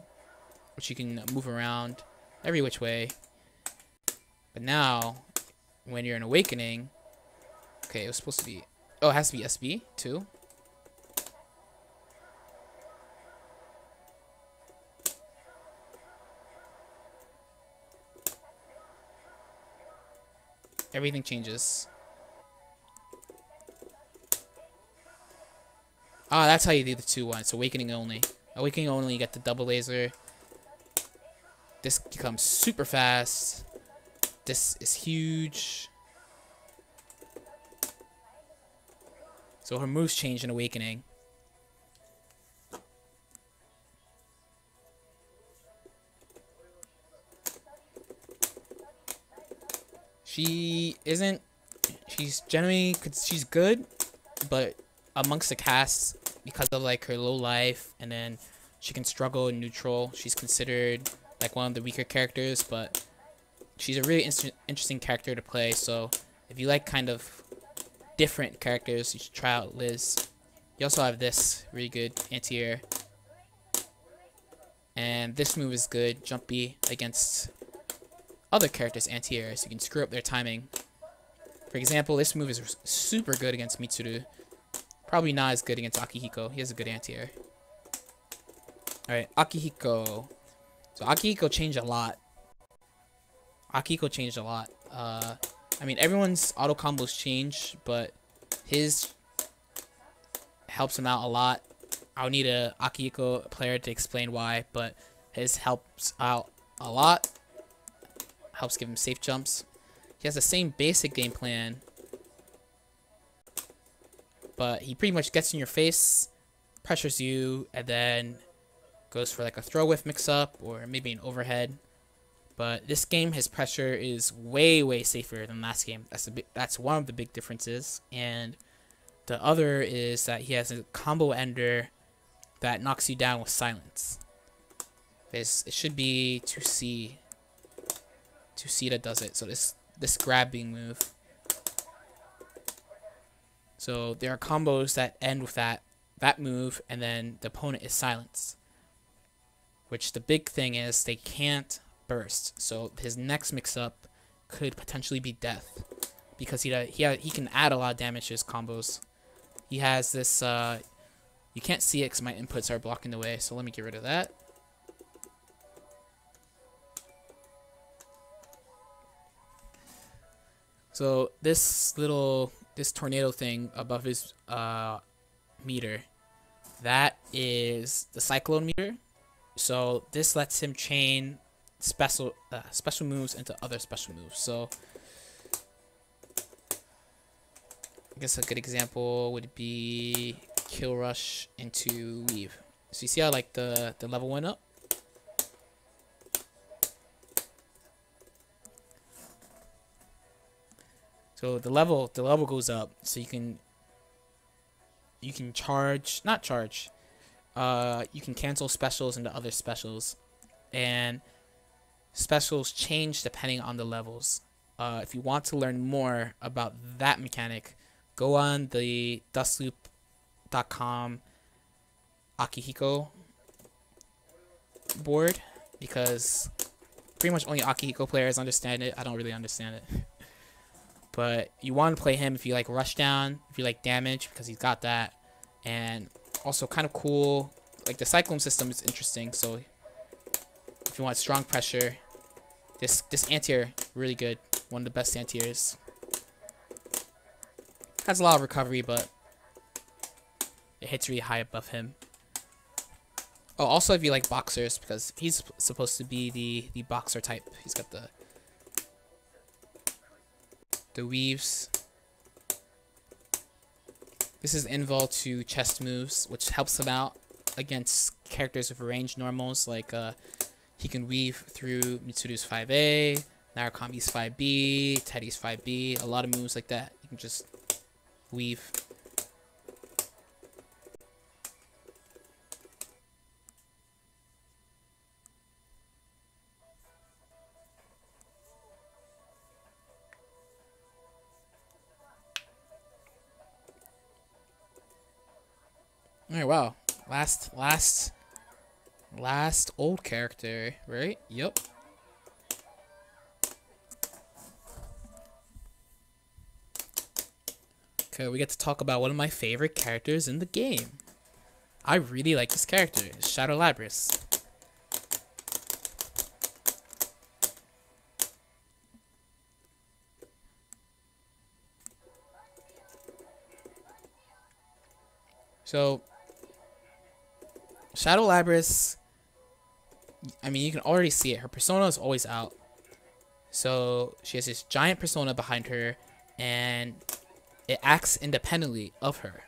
which you can move around every which way. But now, when you're in Awakening, okay, it was supposed to be, oh, it has to be SB too. Everything changes. Ah, that's how you do the 2-1. Awakening only. Awakening only, you get the double laser. This becomes super fast. This is huge. So her moves change in Awakening. She's generally, she's good, but amongst the cast, because of like her low life, and then she can struggle in neutral, she's considered like one of the weaker characters, but she's a really interesting character to play. So if you like kind of different characters, you should try out Liz. You also have this really good anti-air, and this move is good, jumpy, against other characters' anti-air, so you can screw up their timing. For example, this move is super good against Mitsuru. Probably not as good against Akihiko. He has a good anti-air. Alright, Akihiko. So Akihiko changed a lot. Akihiko changed a lot. I mean, everyone's auto combos change, but his helps him out a lot. I'll need a Akihiko player to explain why, but his helps out a lot. Helps give him safe jumps. He has the same basic game plan, but he pretty much gets in your face, pressures you, and then goes for like a throw whiff mix-up or maybe an overhead. But this game, his pressure is way safer than last game. That's one of the big differences. And the other is that he has a combo ender that knocks you down with silence. It should be 2C that does it. So this grabbing move. So there are combos that end with that move, and then the opponent is silenced. Which the big thing is they can't burst. So his next mix-up could potentially be death, because he can add a lot of damage to his combos. He has this. You can't see it because my inputs are blocking the way. So let me get rid of that. So this tornado thing above his meter, that is the cyclone meter. So this lets him chain special moves into other special moves. So I guess a good example would be kill rush into weave. So you see how like the level went up? So the level goes up, so you can not charge. You can cancel specials into other specials, and specials change depending on the levels. If you want to learn more about that mechanic, go on the dustloop.com Akihiko board, because pretty much only Akihiko players understand it. I don't really understand it. But you want to play him if you like rush down, if you like damage, because he's got that. And also kind of cool, like the cyclone system is interesting. So if you want strong pressure, this anti-air, really good. One of the best anti-airs. Has a lot of recovery, but it hits really high above him. Oh, also if you like boxers, because he's supposed to be the boxer type. He's got the weaves. This is invul to chest moves, which helps him out against characters with range normals. Like he can weave through Mitsuru's 5A, Narukami's 5B, Teddy's 5B, a lot of moves like that. You can just weave. Alright, wow. Last old character, right? Yep. Okay, we get to talk about one of my favorite characters in the game. I really like this character, Shadow Labris. So, Shadow Labris, I mean, you can already see it. Her persona is always out. So, she has this giant persona behind her, and it acts independently of her.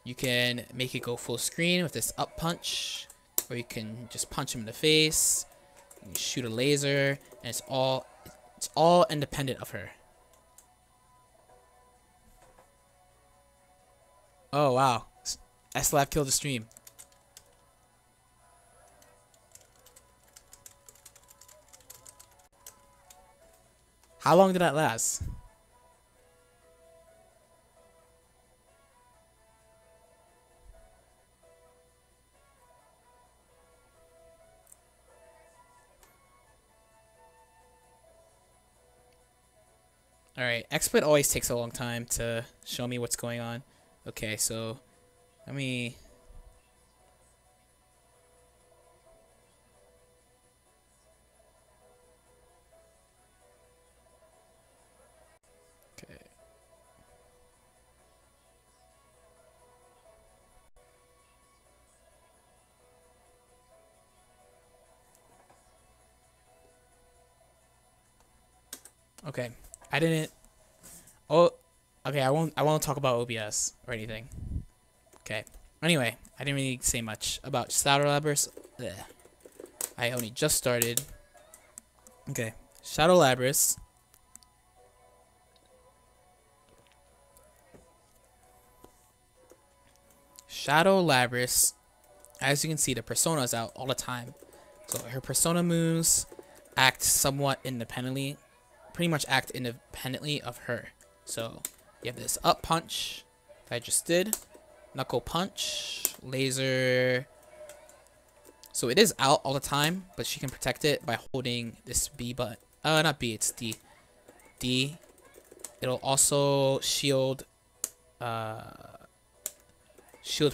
You can make it go full screen with this up punch, or you can just punch him in the face, you can shoot a laser, and it's all independent of her. Oh wow, S-Lab killed the stream. How long did that last? Alright, XSplit always takes a long time to show me what's going on. Okay, so let me... Okay. Okay. I didn't... Oh, okay, I won't talk about OBS or anything. Okay. Anyway, I didn't really say much about Shadow Labris. Ugh. I only just started. Okay. Shadow Labris. Shadow Labris, as you can see, the persona is out all the time. So her persona moves act somewhat independently, pretty much act independently of her. So you have this up punch that I just did, knuckle punch, laser. So it is out all the time, but she can protect it by holding this B button. Not B, it's D. D. It'll also shield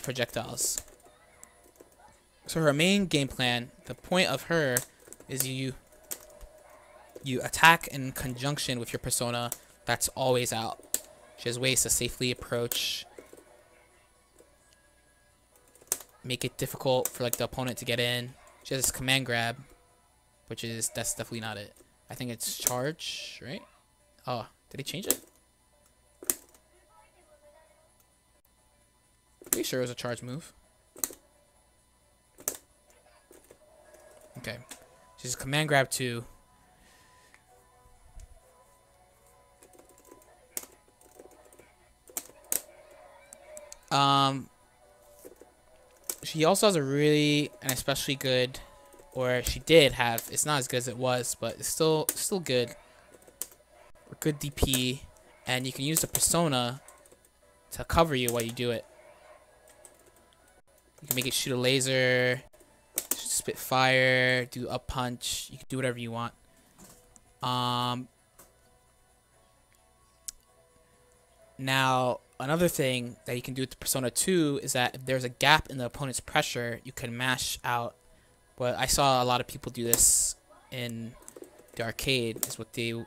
projectiles. So her main game plan, the point of her is you attack in conjunction with your persona that's always out. She has ways to safely approach, make it difficult for like the opponent to get in. She has this command grab, that's definitely not it. I think it's charge, right? Oh, did he change it? Pretty sure it was a charge move. Okay. She's command grab 2. She also has a really and especially good, or she did have, it's not as good as it was, but it's still good. Good DP, and you can use the persona to cover you while you do it. You can make it shoot a laser, spit fire, do a punch. You can do whatever you want. Now, another thing that you can do with the Persona 2 is that if there's a gap in the opponent's pressure, you can mash out. But I saw a lot of people do this in the arcade. Is what's the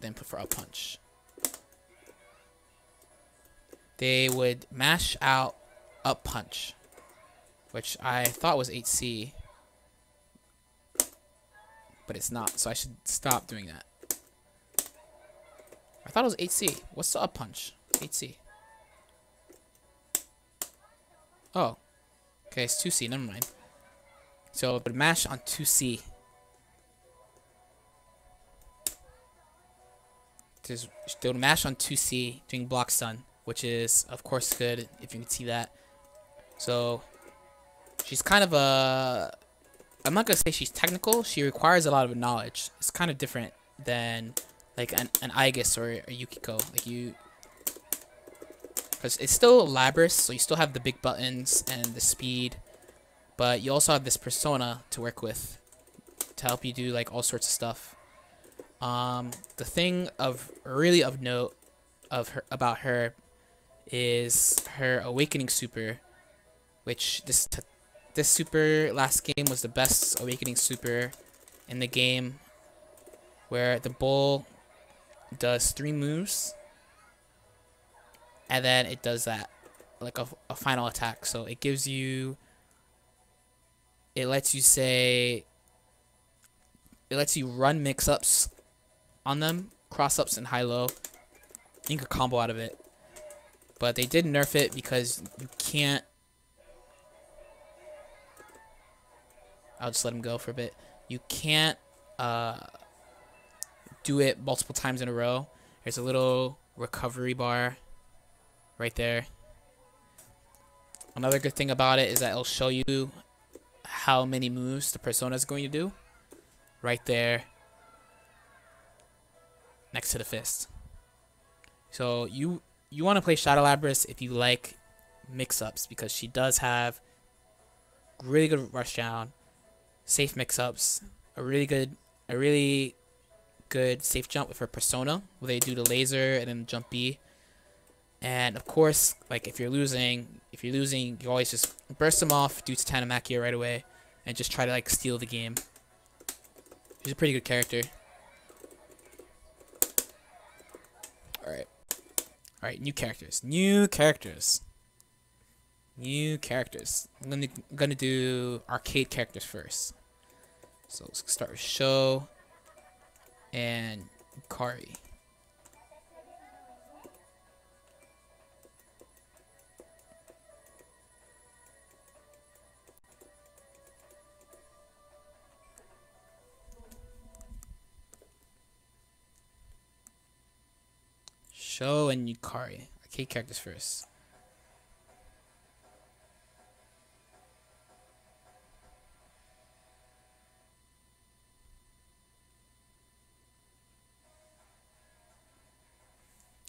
input for up punch? They would mash out up punch, which I thought was 8C, but it's not. So I should stop doing that. I thought it was 8C. What's the up punch? 8C. Oh. Okay, it's 2C. Never mind. So it would mash on 2C. They would mash on 2C doing block stun, which is, of course, good if you can see that. So she's kind of a... I'm not going to say she's technical. She requires a lot of knowledge. It's kind of different than... like an Aegis or a Yukiko. Like because it's still Labrys, so you still have the big buttons and the speed, but you also have this persona to work with to help you do like all sorts of stuff. The thing of really of note of her about her is her awakening super, which this super last game was the best awakening super in the game, where the bull does 3 moves and then it does that like a final attack. So it gives you, it lets you run mix-ups on them, cross-ups and high-low. You can combo out of it. But they did nerf it because you can't... I'll just let him go for a bit. You can't do it multiple times in a row. There's a little recovery bar right there. Another good thing about it is that it'll show you how many moves the persona is going to do right there next to the fist. So you want to play Shadow Labrys if you like mix-ups, because she does have really good rush down, safe mix-ups, a really good safe jump with her persona, where they do the laser and then jump B. And of course, like if you're losing, you always just burst them off, do Tatanamakia right away, and just try to like steal the game. She's a pretty good character. Alright, new characters. I'm gonna do arcade characters first. So let's start with Sho and Kari. Sho and Yukari. Arcade characters first.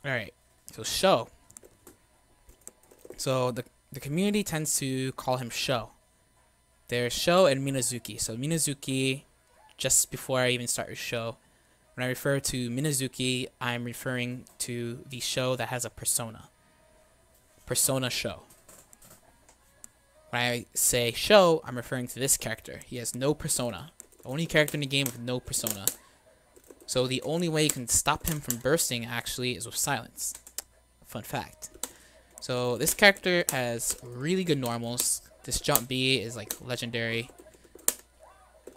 Alright, so Sho. So the community tends to call him Sho. There's Sho and Minazuki. So Minazuki, just before I even start with Sho, when I refer to Minazuki, I'm referring to the Sho that has a persona. Persona Sho. When I say Sho, I'm referring to this character. He has no persona. The only character in the game with no persona. So the only way you can stop him from bursting actually is with silence. Fun fact. So this character has really good normals. This jump B is like legendary.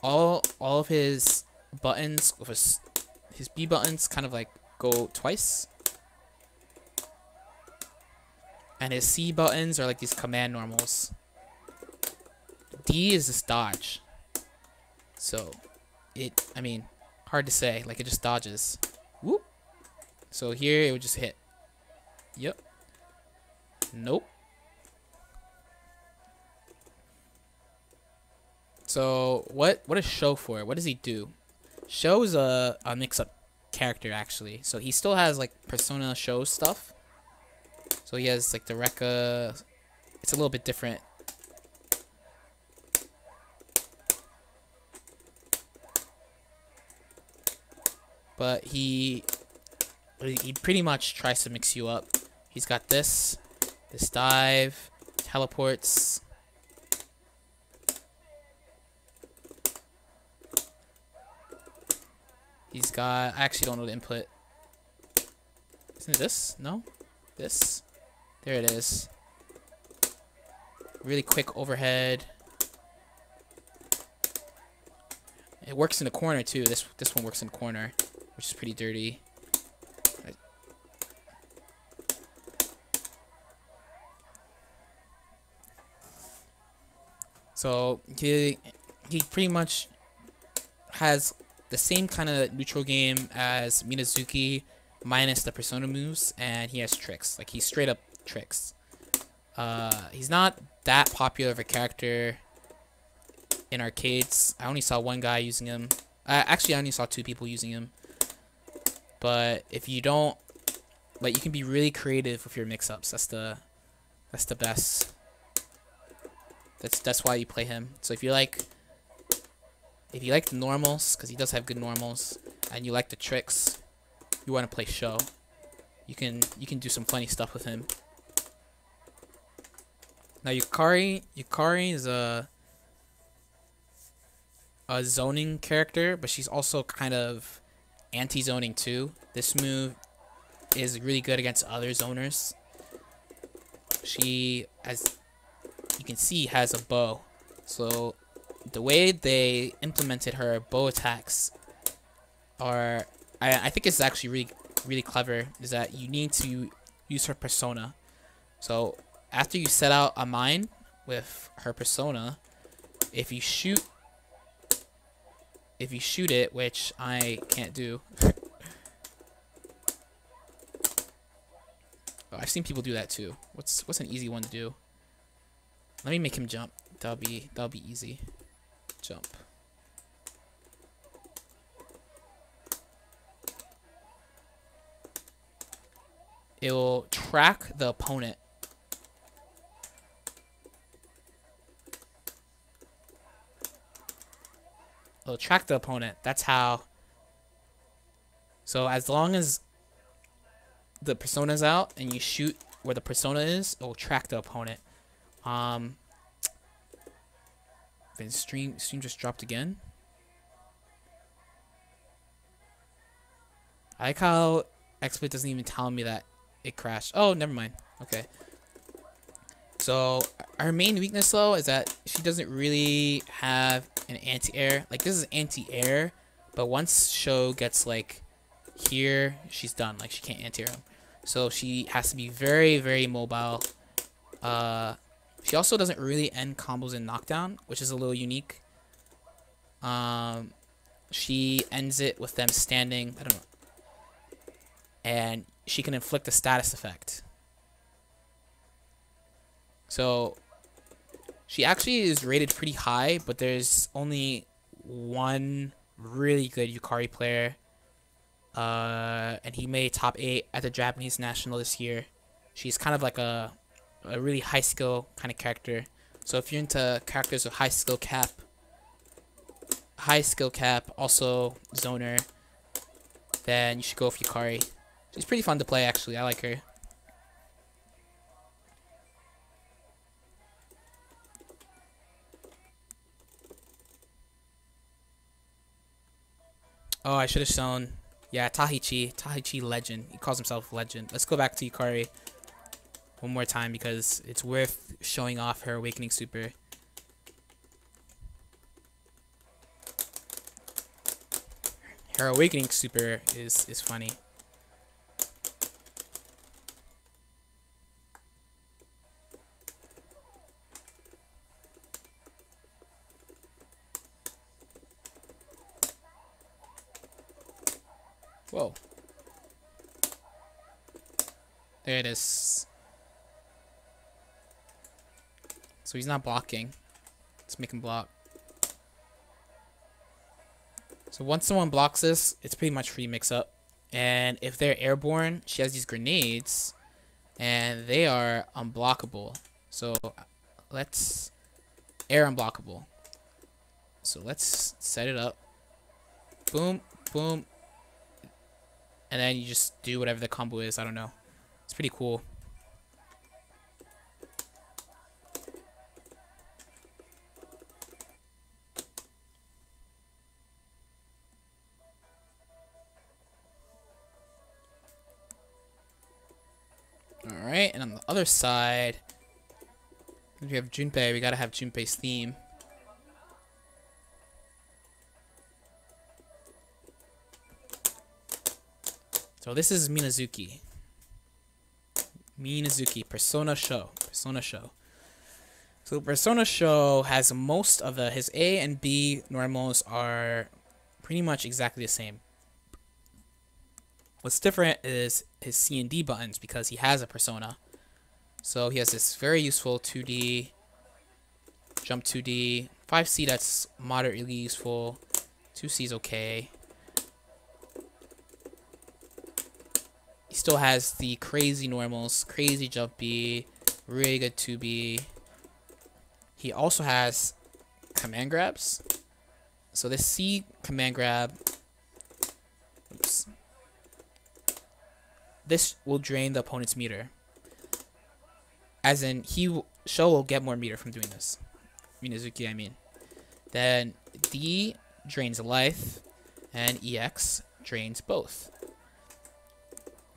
All of his buttons with his B buttons kind of like go twice. And his C buttons are like these command normals. D is this dodge. So hard to say, like it just dodges. Whoop. So here it would just hit. Yep. Nope. So what is Sho for? What does he do? Sho is a mix-up character actually. So he still has like Persona Sho stuff. So he has like the Rekka. It's a little bit different. But he pretty much tries to mix you up. He's got this dive, teleports. He's got, I actually don't know the input. Isn't it this? No? This? There it is. Really quick overhead. It works in the corner too. This one works in the corner, which is pretty dirty. Right. So he pretty much has the same kind of neutral game as Minazuki, minus the persona moves, and he has tricks. Like he's straight up tricks. He's not that popular of a character in arcades. I only saw one guy using him. Actually, I only saw 2 people using him. But if you don't But you can be really creative with your mix-ups. That's the best. That's why you play him. So if you like the normals, because he does have good normals, and you like the tricks, you want to play Show. You can do some funny stuff with him. Now Yukari is a zoning character, but she's also kind of anti-zoning too. This move is really good against other zoners. She, as you can see, has a bow. So the way they implemented her bow attacks are, I think it's actually really clever, is that you need to use her persona. So after you set out a mine with her persona, if you shoot it, which I can't do. Oh, I've seen people do that too. What's an easy one to do? Let me make him jump. That'll be easy. Jump. It will track the opponent. It'll track the opponent. That's how. So as long as the persona's out and you shoot where the persona is, it will track the opponent. Then stream just dropped again. I like how XSplit doesn't even tell me that it crashed. Oh, never mind. Okay. So her main weakness though is that she doesn't really have an anti-air. Like this is anti-air, but once Show gets like here, she's done. Like she can't anti-air him. So she has to be very, very mobile. She also doesn't really end combos in knockdown, which is a little unique. She ends it with them standing, I don't know. And she can inflict a status effect. So she actually is rated pretty high, but there's only one really good Yukari player. And he made top 8 at the Japanese National this year. She's kind of like a really high skill kind of character. So if you're into characters with high skill cap, also zoner, then you should go with Yukari. She's pretty fun to play actually. I like her. Oh, I should have shown. Yeah, Tahichi Legend. He calls himself Legend. Let's go back to Yukari one more time because it's worth showing off her Awakening Super. Her Awakening Super is funny. Whoa. There it is. So he's not blocking. Let's make him block. So once someone blocks this, it's pretty much free mix up. And if they're airborne, she has these grenades. And they are unblockable. So let's air unblockable. So let's set it up. Boom, boom. And then you just do whatever the combo is. I don't know. It's pretty cool. Alright, and on the other side, we have Junpei. We gotta have Junpei's theme. So this is Minazuki. Persona Show. So Persona Show has most of his A and B normals are pretty much exactly the same. What's different is his C and D buttons because he has a persona. So he has this very useful 2D, jump 2D, 5C that's moderately useful, 2C is okay. he still has the crazy normals, crazy jump B, really good 2B. He also has command grabs. So this C command grab, oops, this will drain the opponent's meter. As in, Sho will get more meter from doing this. Minazuki, I mean. Then D drains life, and EX drains both.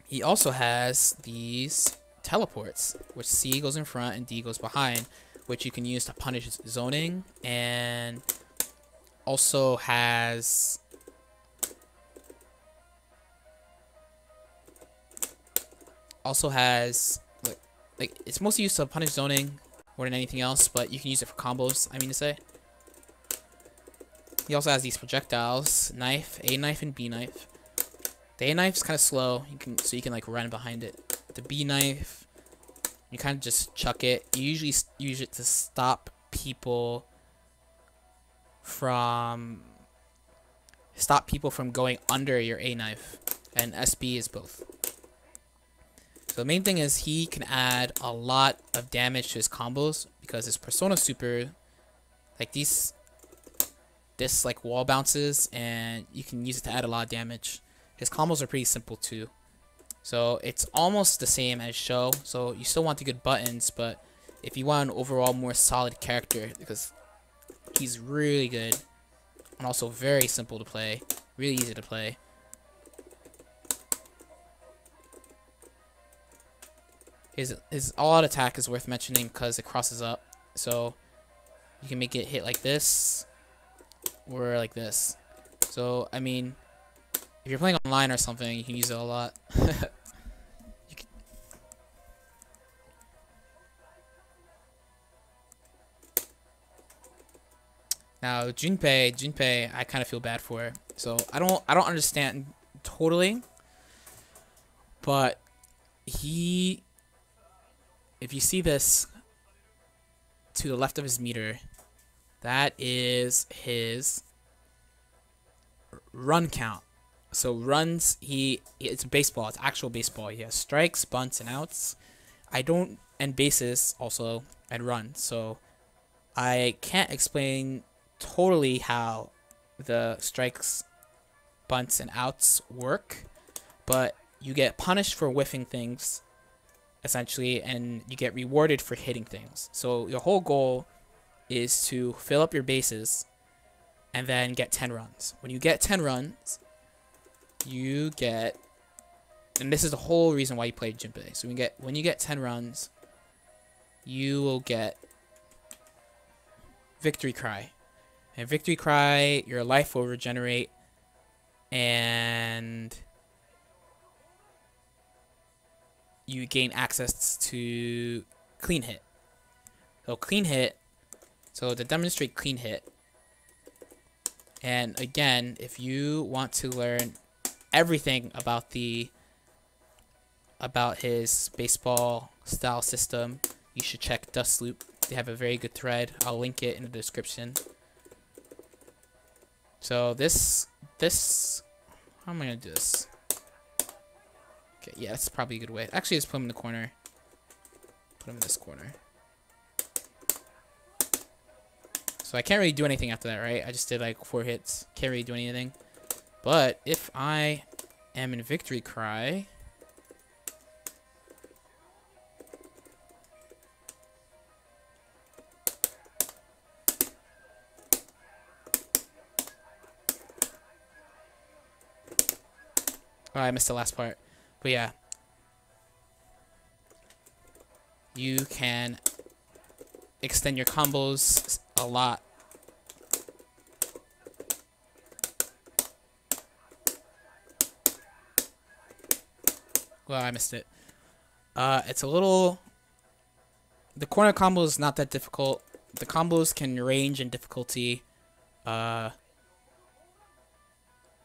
He also has these teleports, which C goes in front and D goes behind, which you can use to punish zoning, and also has like it's mostly used to punish zoning more than anything else, but you can use it for combos, I mean to say. He also has these projectiles, knife, A knife and B knife. The A knife's kind of slow, so you can like run behind it. The B knife, you kind of just chuck it. You usually use it to stop people from going under your A knife, and SB is both. So the main thing is he can add a lot of damage to his combos because his Persona Super, like this like wall bounces, and you can use it to add a lot of damage. His combos are pretty simple too. So it's almost the same as Sho. So you still want the good buttons, but if you want an overall more solid character, because he's really good and also very simple to play, really easy to play. His all-out attack is worth mentioning because it crosses up. So you can make it hit like this or like this. So, I mean, if you're playing online or something, you can use it a lot. Now, Junpei, I kind of feel bad for. So I don't understand totally, but if you see this to the left of his meter, that is his run count. So runs, it's baseball, it's actual baseball. He has strikes, bunts, and outs. And bases also, and runs. So I can't explain totally how the strikes, bunts, and outs work, but you get punished for whiffing things, essentially, and you get rewarded for hitting things. So your whole goal is to fill up your bases and then get 10 runs. When you get 10 runs, you get, and this is the whole reason why you play Junpei. So when you get 10 runs, you will get Victory Cry. And Victory Cry, your life will regenerate, and you gain access to Clean Hit. So Clean Hit, so to demonstrate Clean Hit, and again, if you want to learn everything about his baseball style system, you should check Dust Loop. They have a very good thread. I'll link it in the description. So this, how am I gonna do this? Okay, yeah, that's probably a good way. Actually, just put him in the corner. Put him in this corner. So I can't really do anything after that, right? I just did like 4 hits. Can't really do anything. But if I am in Victory Cry, oh, I missed the last part. But yeah, you can extend your combos a lot. Well, I missed it. It's a little... The corner combo is not that difficult. The combos can range in difficulty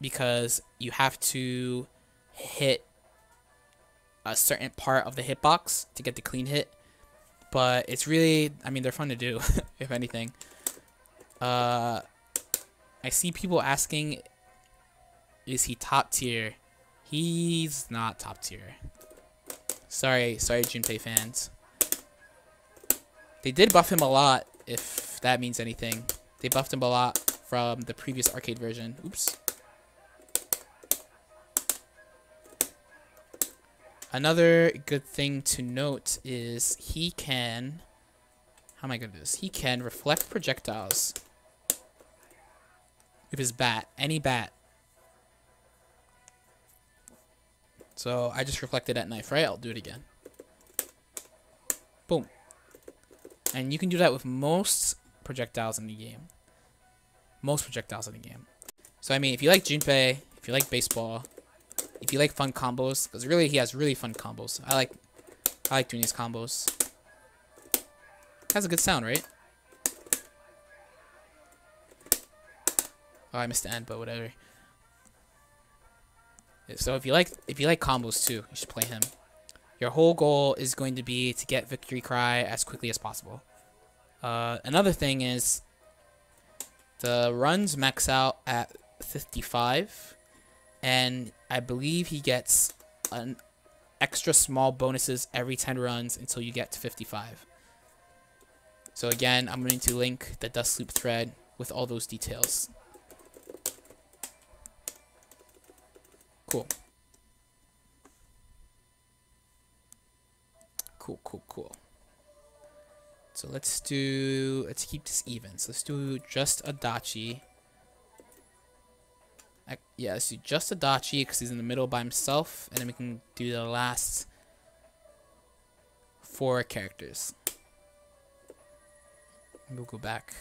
because you have to hit a certain part of the hitbox to get the clean hit. But it's really, I mean, they're fun to do, if anything. I see people asking, is he top tier? He's not top tier. Sorry, Junpei fans. They did buff him a lot, if that means anything. They buffed him a lot from the previous arcade version. Oops. Another good thing to note is he can... How am I going to do this? He can reflect projectiles with his bat. Any bat. So I just reflected that knife, right? I'll do it again. Boom. And you can do that with most projectiles in the game. Most projectiles in the game. So I mean, if you like Junpei, if you like baseball, if you like fun combos, because really he has really fun combos. I like doing these combos. Has a good sound, right? Oh, I missed the end, but whatever. So if you like combos too, you should play him. Your whole goal is going to be to get Victory Cry as quickly as possible. Another thing is the runs max out at 55, and I believe he gets an extra small bonuses every 10 runs until you get to 55. So again, I'm going to link the Dust Loop thread with all those details. Cool. Cool. So let's keep this even. So let's do just Adachi. Yeah, let's do just Adachi because he's in the middle by himself, and then we can do the last 4 characters. We'll go back.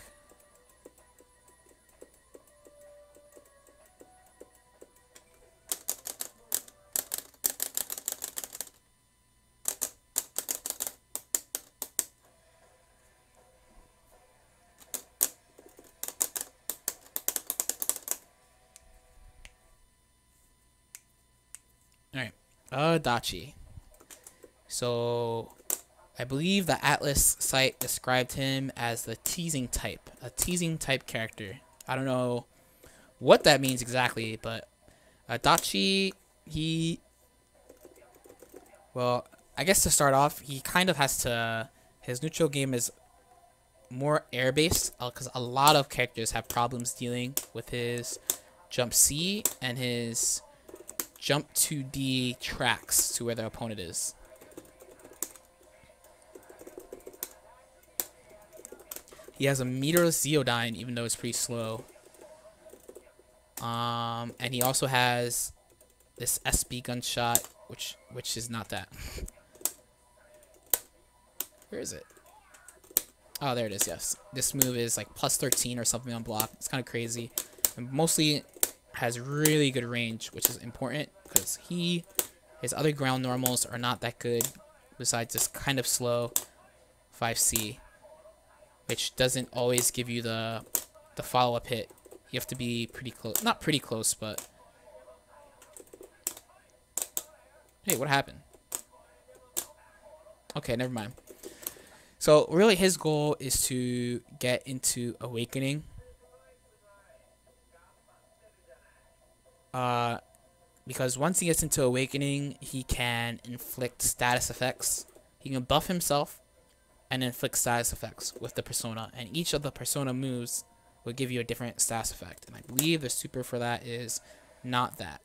Alright, Adachi. So, I believe the Atlas site described him as the teasing type. A teasing type character. I don't know what that means exactly, but Adachi, well, I guess to start off, he kind of has to... His neutral game is more air-based, because a lot of characters have problems dealing with his jump C and his jump 2D tracks to where their opponent is. He has a meterless Zeodyne, even though it's pretty slow. And he also has this SB gunshot, which is not that. Where is it? Oh, there it is, yes. This move is like plus 13 or something on block. It's kind of crazy. And mostly has really good range, which is important because his other ground normals are not that good, besides this kind of slow 5C, which doesn't always give you the follow-up hit. You have to be pretty close. Not pretty close, but... Hey, what happened? Okay, never mind. So, really, his goal is to get into Awakening. Because once he gets into Awakening, he can inflict status effects. He can buff himself and inflict status effects with the persona. And each of the persona moves will give you a different status effect. And I believe the super for that is not that.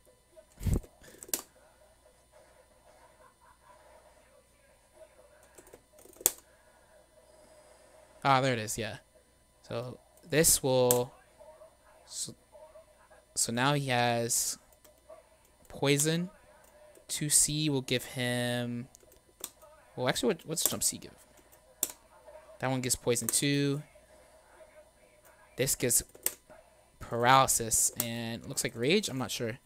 Ah, there it is, yeah. So this will... So now he has Poison. 2C will give him... Well, actually, what's Jump C give? That one gives Poison 2. This gives Paralysis and looks like Rage? I'm not sure.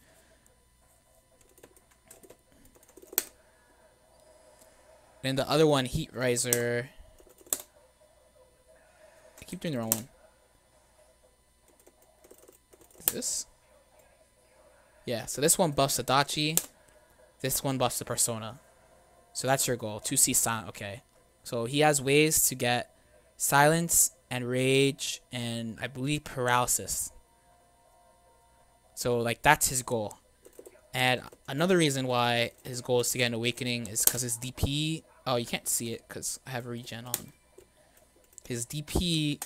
And the other one, Heat Riser... I keep doing the wrong one. Is this? Yeah, so this one buffs Adachi. This one buffs the persona. So that's your goal. 2C silent. Okay. So he has ways to get silence and rage and I believe paralysis. So like that's his goal. And another reason why his goal is to get an awakening is because his DP. Oh, you can't see it because I have a regen on. His DP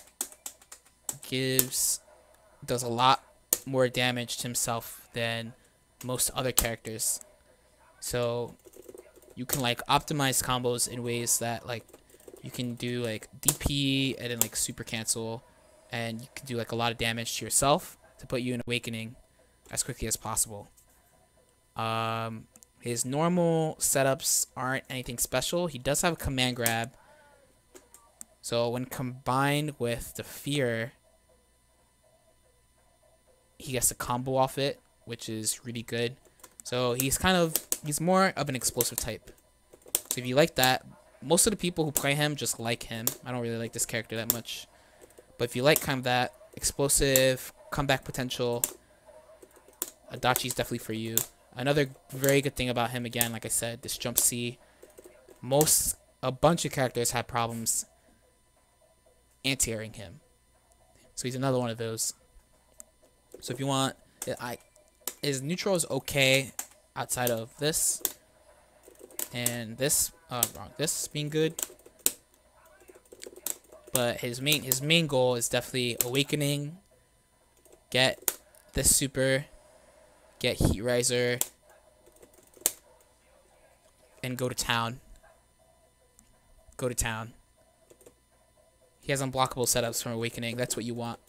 does a lot more damage to himself than most other characters. So you can like optimize combos in ways that like you can do like DP and then like super cancel, and you can do like a lot of damage to yourself to put you in awakening as quickly as possible. His normal setups aren't anything special. He does have a command grab, so when combined with the fear, he gets a combo off it, which is really good. So he's more of an explosive type. So if you like that, most of the people who play him just like him. I don't really like this character that much. But if you like kind of that explosive comeback potential, Adachi's definitely for you. Another very good thing about him, again, like I said, this jump C. A bunch of characters have problems anti-airing him. So he's another one of those. So if you want, his neutral is okay outside of this and this, this being good. But his main goal is definitely awakening, get this super, get Heat Riser, and go to town. Go to town. He has unblockable setups from awakening. That's what you want.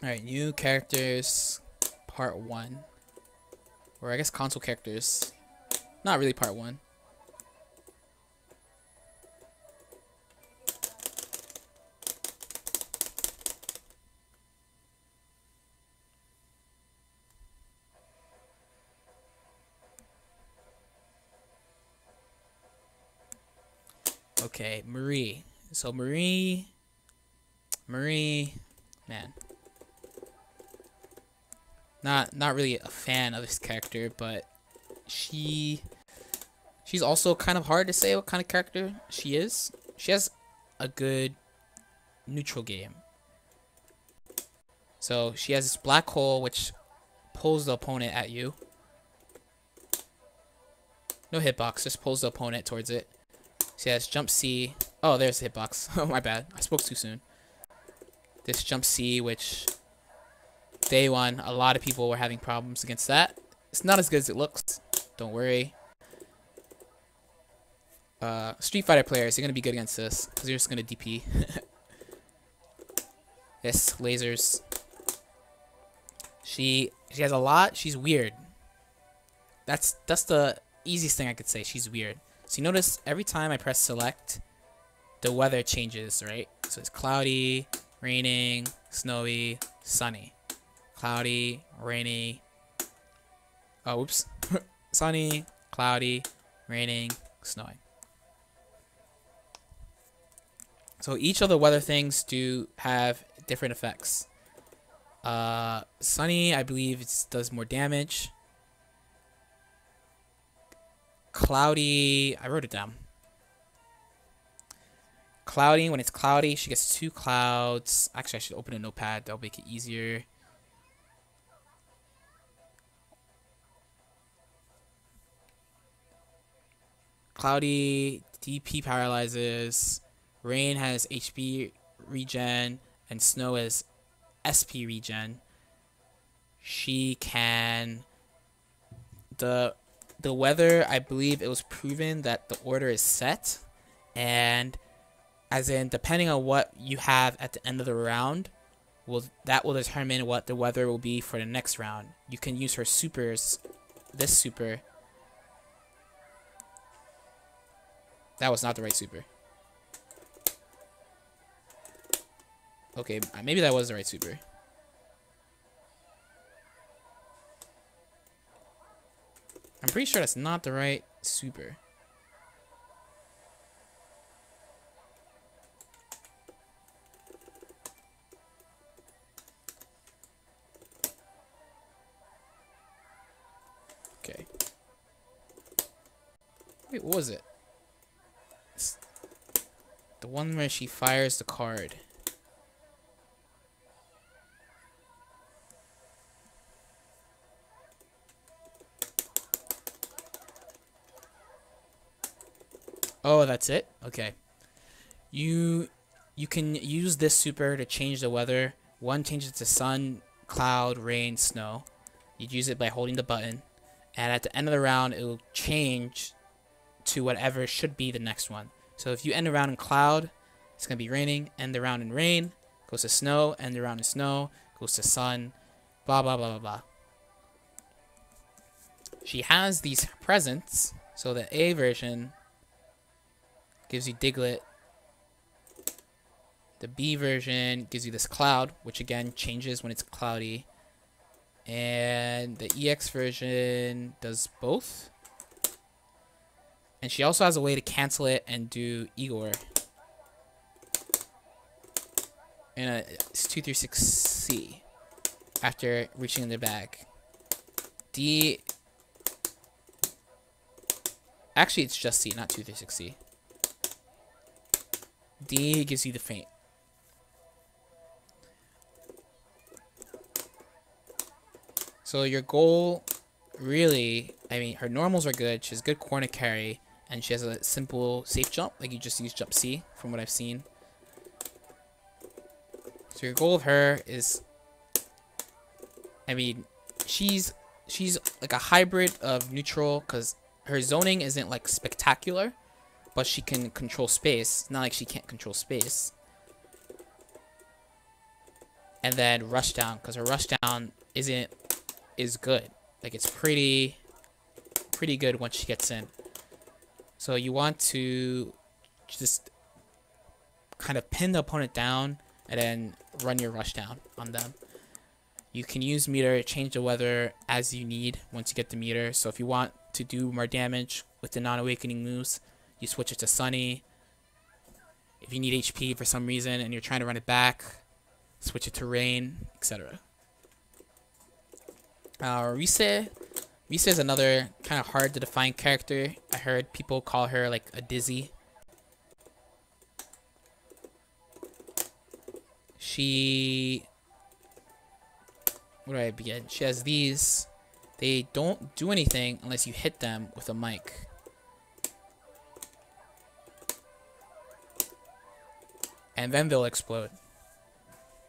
Alright, new characters, part 1. Or I guess console characters. Not really part 1. Okay, Marie. So Marie, man. Not really a fan of this character, but she's also kind of hard to say what kind of character she is. She has a good neutral game. So she has this black hole which pulls the opponent at you. No hitbox, just pulls the opponent towards it. She has jump C. Oh, there's the hitbox. Oh, my bad. I spoke too soon. This jump C, which day one, a lot of people were having problems against that. It's not as good as it looks. Don't worry. Street Fighter players, you're going to be good against this because you're just going to DP. Yes, lasers. She has a lot. She's weird. That's the easiest thing I could say. She's weird. So you notice every time I press select, the weather changes, right? So it's cloudy, raining, snowy, sunny. Cloudy, rainy. Oh, oops. Sunny, cloudy, raining, snowing. So each of the weather things do have different effects. Sunny, I believe it does more damage. Cloudy, I wrote it down. Cloudy, when it's cloudy, she gets 2 clouds. Actually, I should open a notepad. That'll make it easier. Cloudy, DP paralyzes. Rain has HP regen, and snow has SP regen. She can... The weather, I believe it was proven that the order is set, and as in depending on what you have at the end of the round, that will determine what the weather will be for the next round. You can use her supers. This super. That was not the right super. Okay, maybe that was the right super. I'm pretty sure that's not the right super. Okay. Wait, what was it? The one where she fires the card. Oh, that's it? Okay. You can use this super to change the weather. One changes to sun, cloud, rain, snow. You'd use it by holding the button. And at the end of the round, it will change to whatever should be the next one. So if you end the round in cloud, it's going to be raining. End the round in rain, goes to snow. End the round in snow, goes to sun. Blah, blah, blah, blah, blah. She has these presents. So the A version gives you Diglett. The B version gives you this cloud, which again changes when it's cloudy. And the EX version does both. And she also has a way to cancel it and do Igor. And it's 236C after reaching in the bag. D. Actually, it's just C, not 236C. D gives you the faint. So your goal, really, I mean, her normals are good. She has good corner carry, and she has a simple safe jump. Like you just use jump C, from what I've seen. So your goal of her is, I mean, she's like a hybrid of neutral, because her zoning isn't like spectacular, but she can control space. It's not like she can't control space. And then rush down, because her rush down is good. Like it's pretty good once she gets in. So you want to just kind of pin the opponent down and then run your rush down on them. You can use meter, change the weather as you need once you get the meter. So if you want to do more damage with the non-awakening moves, you switch it to Sunny. If you need HP for some reason and you're trying to run it back, switch it to Rain, etc. Rise is another kind of hard to define character. I heard people call her like a Dizzy. Where do I begin? She has these. They don't do anything unless you hit them with a mic. And then they'll explode.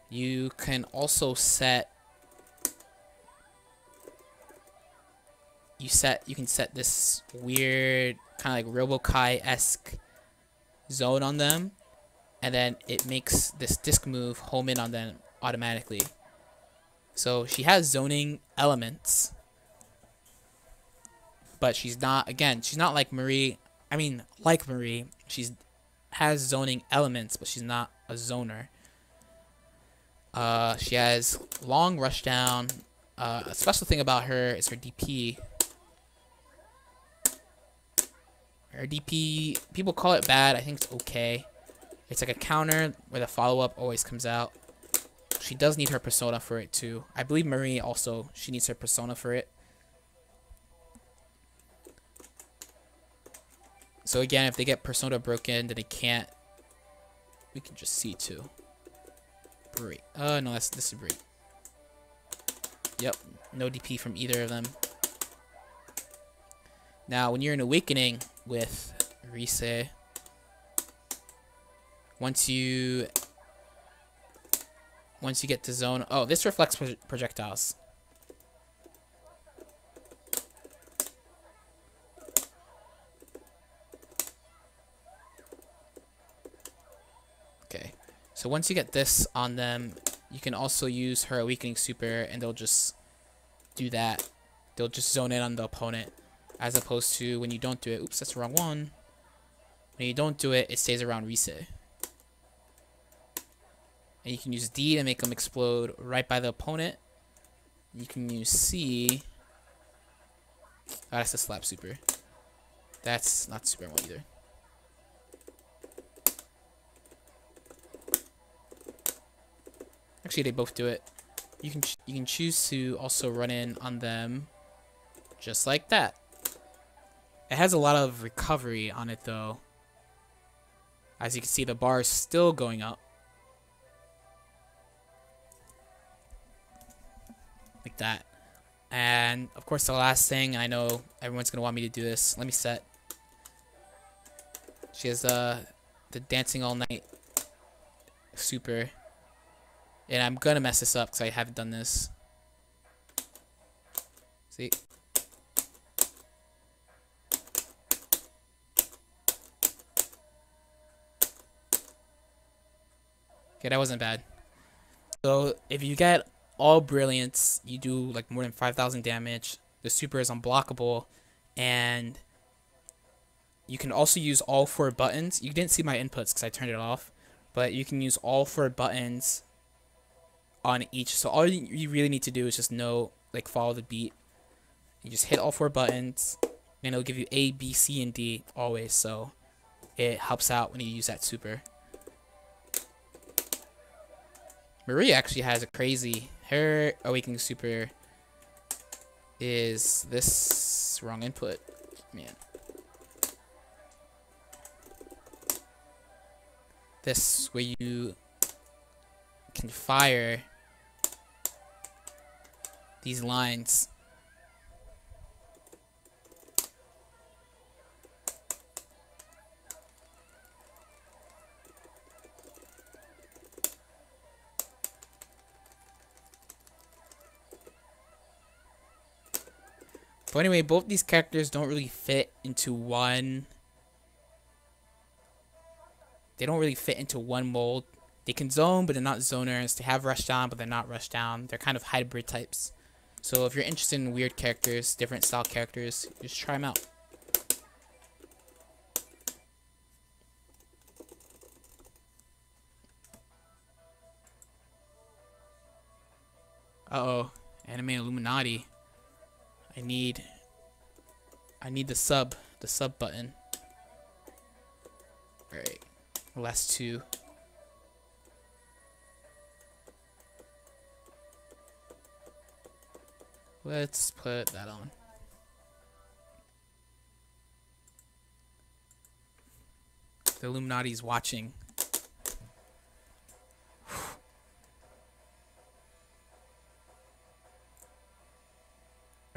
You can also set you can set this weird kind of like Robokai-esque zone on them, and then it makes this disc move home in on them automatically. So she has zoning elements, but she's not like Marie. I mean, like Marie, has zoning elements, but she's not a zoner. She has long rush down. A special thing about her is her DP. Her DP, people call it bad. I think it's okay. It's like a counter where the follow-up always comes out. She does need her persona for it too. I believe Marie also, she needs her persona for it. So again, if they get persona broken, then they can't. We can just see too. Brie. No, this is Brie. Yep, no DP from either of them. Now, when you're in Awakening with Rise, once you get to zone, oh, this reflects projectiles. Okay, so once you get this on them, you can also use her Awakening Super, and they'll just do that. They'll just zone in on the opponent, as opposed to when you don't do it. Oops, that's the wrong one. When you don't do it, it stays around Rise. And you can use D to make them explode right by the opponent. You can use C. Oh, that's a slap super. That's not super well either. Actually, they both do it. You can choose to also run in on them, just like that. It has a lot of recovery on it though. As you can see, the bar is still going up. Like that. And of course the last thing, I know everyone's gonna want me to do this. Let me set. She has the dancing all night super. And I'm gonna mess this up because I haven't done this. See? Okay, that wasn't bad. So if you get all brilliance, you do like more than 5,000 damage. The super is unblockable, and you can also use all 4 buttons. You didn't see my inputs because I turned it off, but you can use all 4 buttons on each. So all you really need to do is just know, like, follow the beat. You just hit all 4 buttons, and it'll give you A, B, C, and D always. So it helps out when you use that super. Marie actually has a crazy. Her awakening super is this wrong input. Man. This where you can fire these lines. But anyway, both these characters don't really fit into one. They don't really fit into one mold. They can zone, but they're not zoners. They have rush down, but they're not rush down. They're kind of hybrid types. So if you're interested in weird characters, different style characters, just try them out. Uh-oh. Anime Illuminati. I need the sub button. Alright. Last 2. Let's put that on. The Illuminati's watching.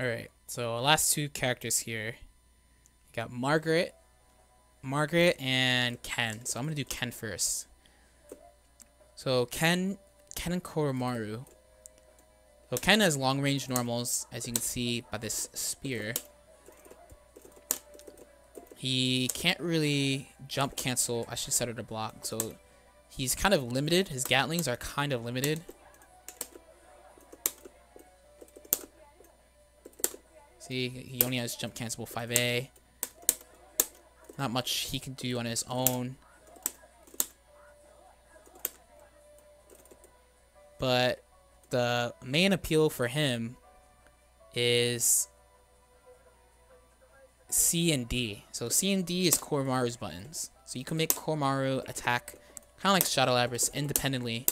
Alright, so last 2 characters here. We got Margaret and Ken. So I'm gonna do Ken first. So Ken and Koromaru. So Ken has long range normals, as you can see by this spear. He can't really jump cancel. I should set it to block. So he's kind of limited. His Gatlings are kind of limited. See, he only has jump cancelable 5A. Not much he can do on his own. But the main appeal for him is C and D. So C and D is Koromaru's buttons. So you can make Koromaru attack kind of like Shadow Labyrinth independently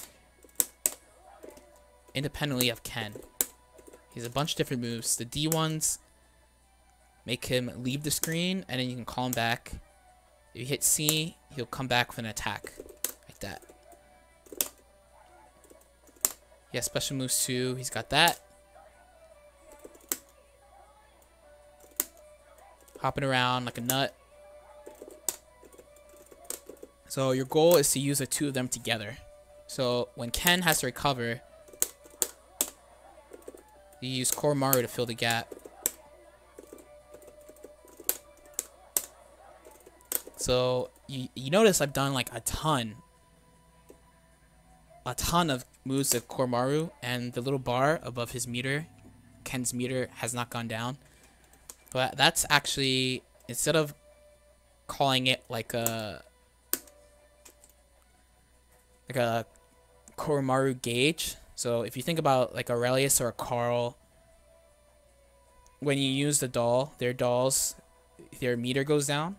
of Ken. He has a bunch of different moves. The D ones make him leave the screen, and then you can call him back. If you hit C, he'll come back with an attack. Like that. He has special moves too. He's got that. Hopping around like a nut. So your goal is to use the 2 of them together. So when Ken has to recover, you use Koromaru to fill the gap. So you notice I've done like a ton of moves of Koromaru, and the little bar above his meter, Ken's meter, has not gone down. But that's actually, instead of calling it like a Koromaru gauge. So if you think about like Aurelius or a Carl, when you use the doll, their dolls, their meter goes down.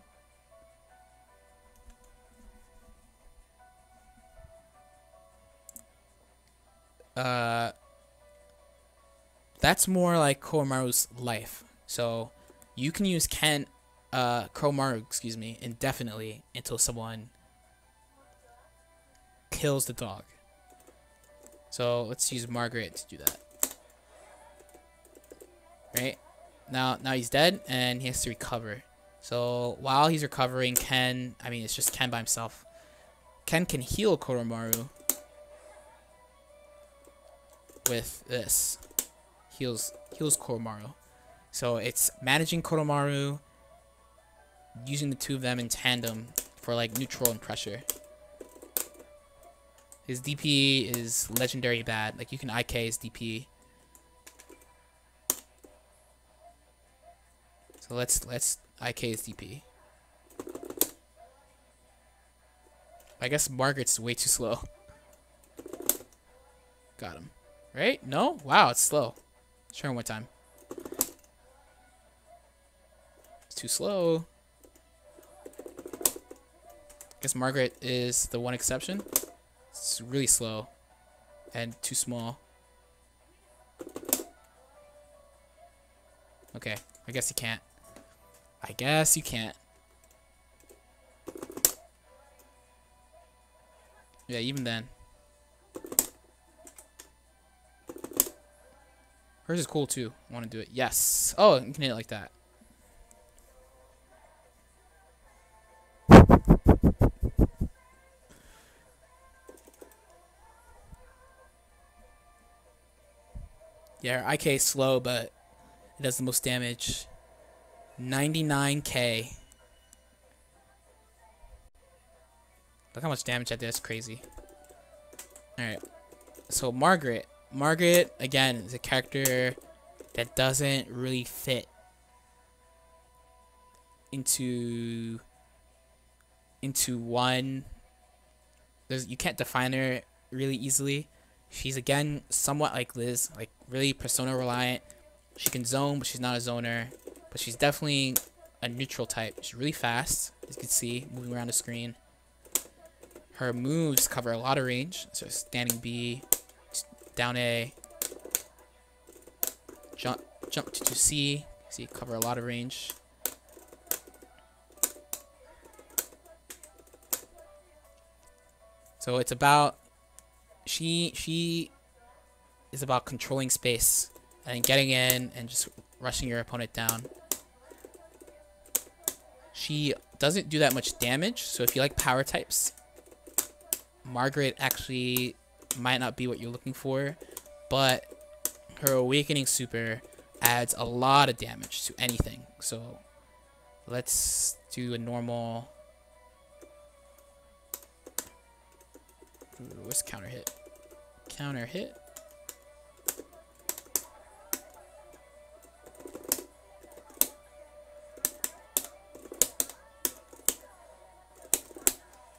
That's more like Koromaru's life. So you can use Koromaru, excuse me, indefinitely until someone kills the dog. So let's use Margaret to do that. Right? Now he's dead and he has to recover. So while he's recovering, Ken, I mean, it's just Ken by himself. Ken can heal Koromaru with this. Heals Koromaru. So it's managing Koromaru, using the two of them in tandem for like neutral and pressure. His DP is legendary bad. Like you can IK his DP. So let's IK his DP. I guess Margaret's way too slow. Got him. Right? No? Wow, it's slow. Let's try one more time. It's too slow. Guess Margaret is the one exception. It's really slow and too small. Okay, I guess you can't. I guess you can't. Yeah, even then. Hers is cool too. I want to do it. Yes. Oh, you can hit it like that. Yeah, her IK is slow, but it does the most damage. 99k. Look how much damage I did. That's crazy. Alright. So Margaret. Margaret, again, is a character that doesn't really fit into one. You can't define her really easily. She's, again, somewhat like Liz, like really persona reliant. She can zone, but she's not a zoner. But she's definitely a neutral type. She's really fast, as you can see, moving around the screen. Her moves cover a lot of range. So standing B, down A, jump to C. See, cover a lot of range. So it's about she is about controlling space and getting in and just rushing your opponent down. She doesn't do that much damage, so if you like power types, Margaret actually might not be what you're looking for, but her awakening super adds a lot of damage to anything. So let's do a normal. Ooh, what's counter hit? Counter hit.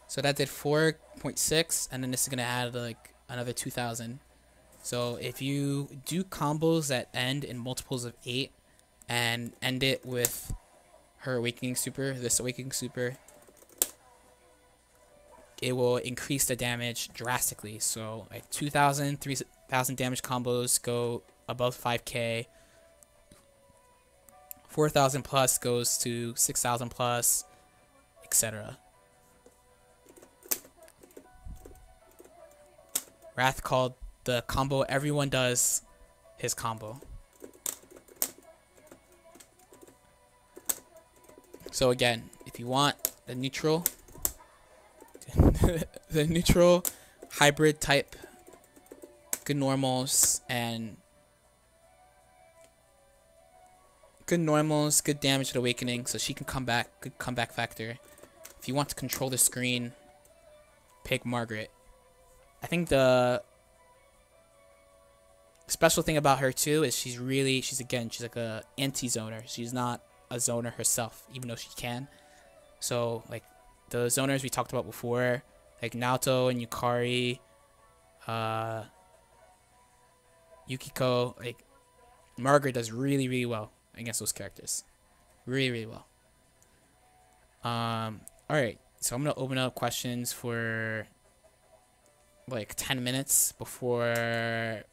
So that did 4.6, and then this is gonna add like another 2,000. So if you do combos that end in multiples of 8 and end it with her awakening super, this awakening super, it will increase the damage drastically. So like 2,000, 3,000 damage combos go above 5k. 4,000 plus goes to 6,000 plus, etc. Wrath called the combo everyone does his combo. So again, if you want the neutral the neutral hybrid type, good normals, good damage at awakening, so she can come back, good comeback factor. If you want to control the screen, pick Margaret. I think the special thing about her too is she's like a anti-zoner. She's not a zoner herself, even though she can. So like the zoners we talked about before, like Naoto and Yukari, Yukiko, like Margaret does really, really well against those characters. Really, really well. Alright, so I'm gonna open up questions for like 10 minutes before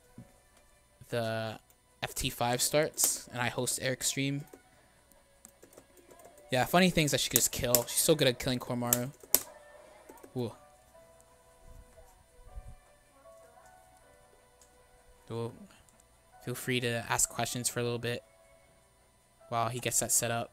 the FT5 starts and I host Eric's stream. Yeah, funny things that she could just kill. She's so good at killing Koromaru. Ooh. So feel free to ask questions for a little bit while he gets that set up.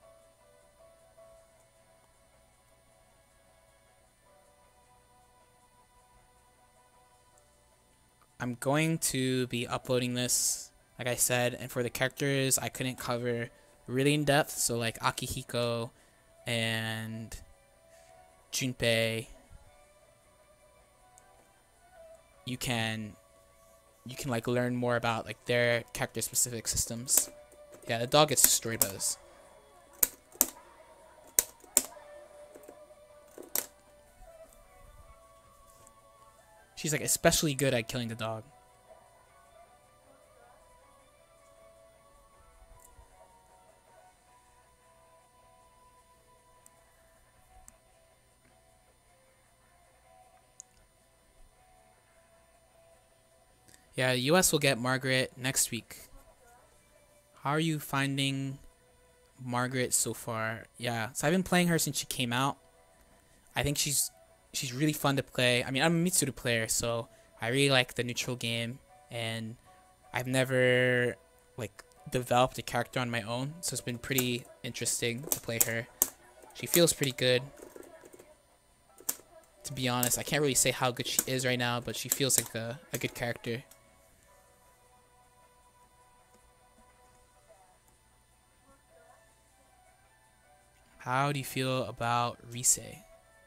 I'm going to be uploading this, like I said, and for the characters I couldn't cover really in depth, so like Akihiko and Junpei, you can like learn more about like their character specific systems. Yeah, the dog gets destroyed by this. She's like especially good at killing the dog. Yeah, the US will get Margaret next week. How are you finding Margaret so far? Yeah, so I've been playing her since she came out. I think she's really fun to play. I mean, I'm a Mitsuru player, so I really like the neutral game, and I've never like developed a character on my own, so it's been pretty interesting to play her. She feels pretty good. To be honest, I can't really say how good she is right now, but she feels like a good character. How do you feel about Rise?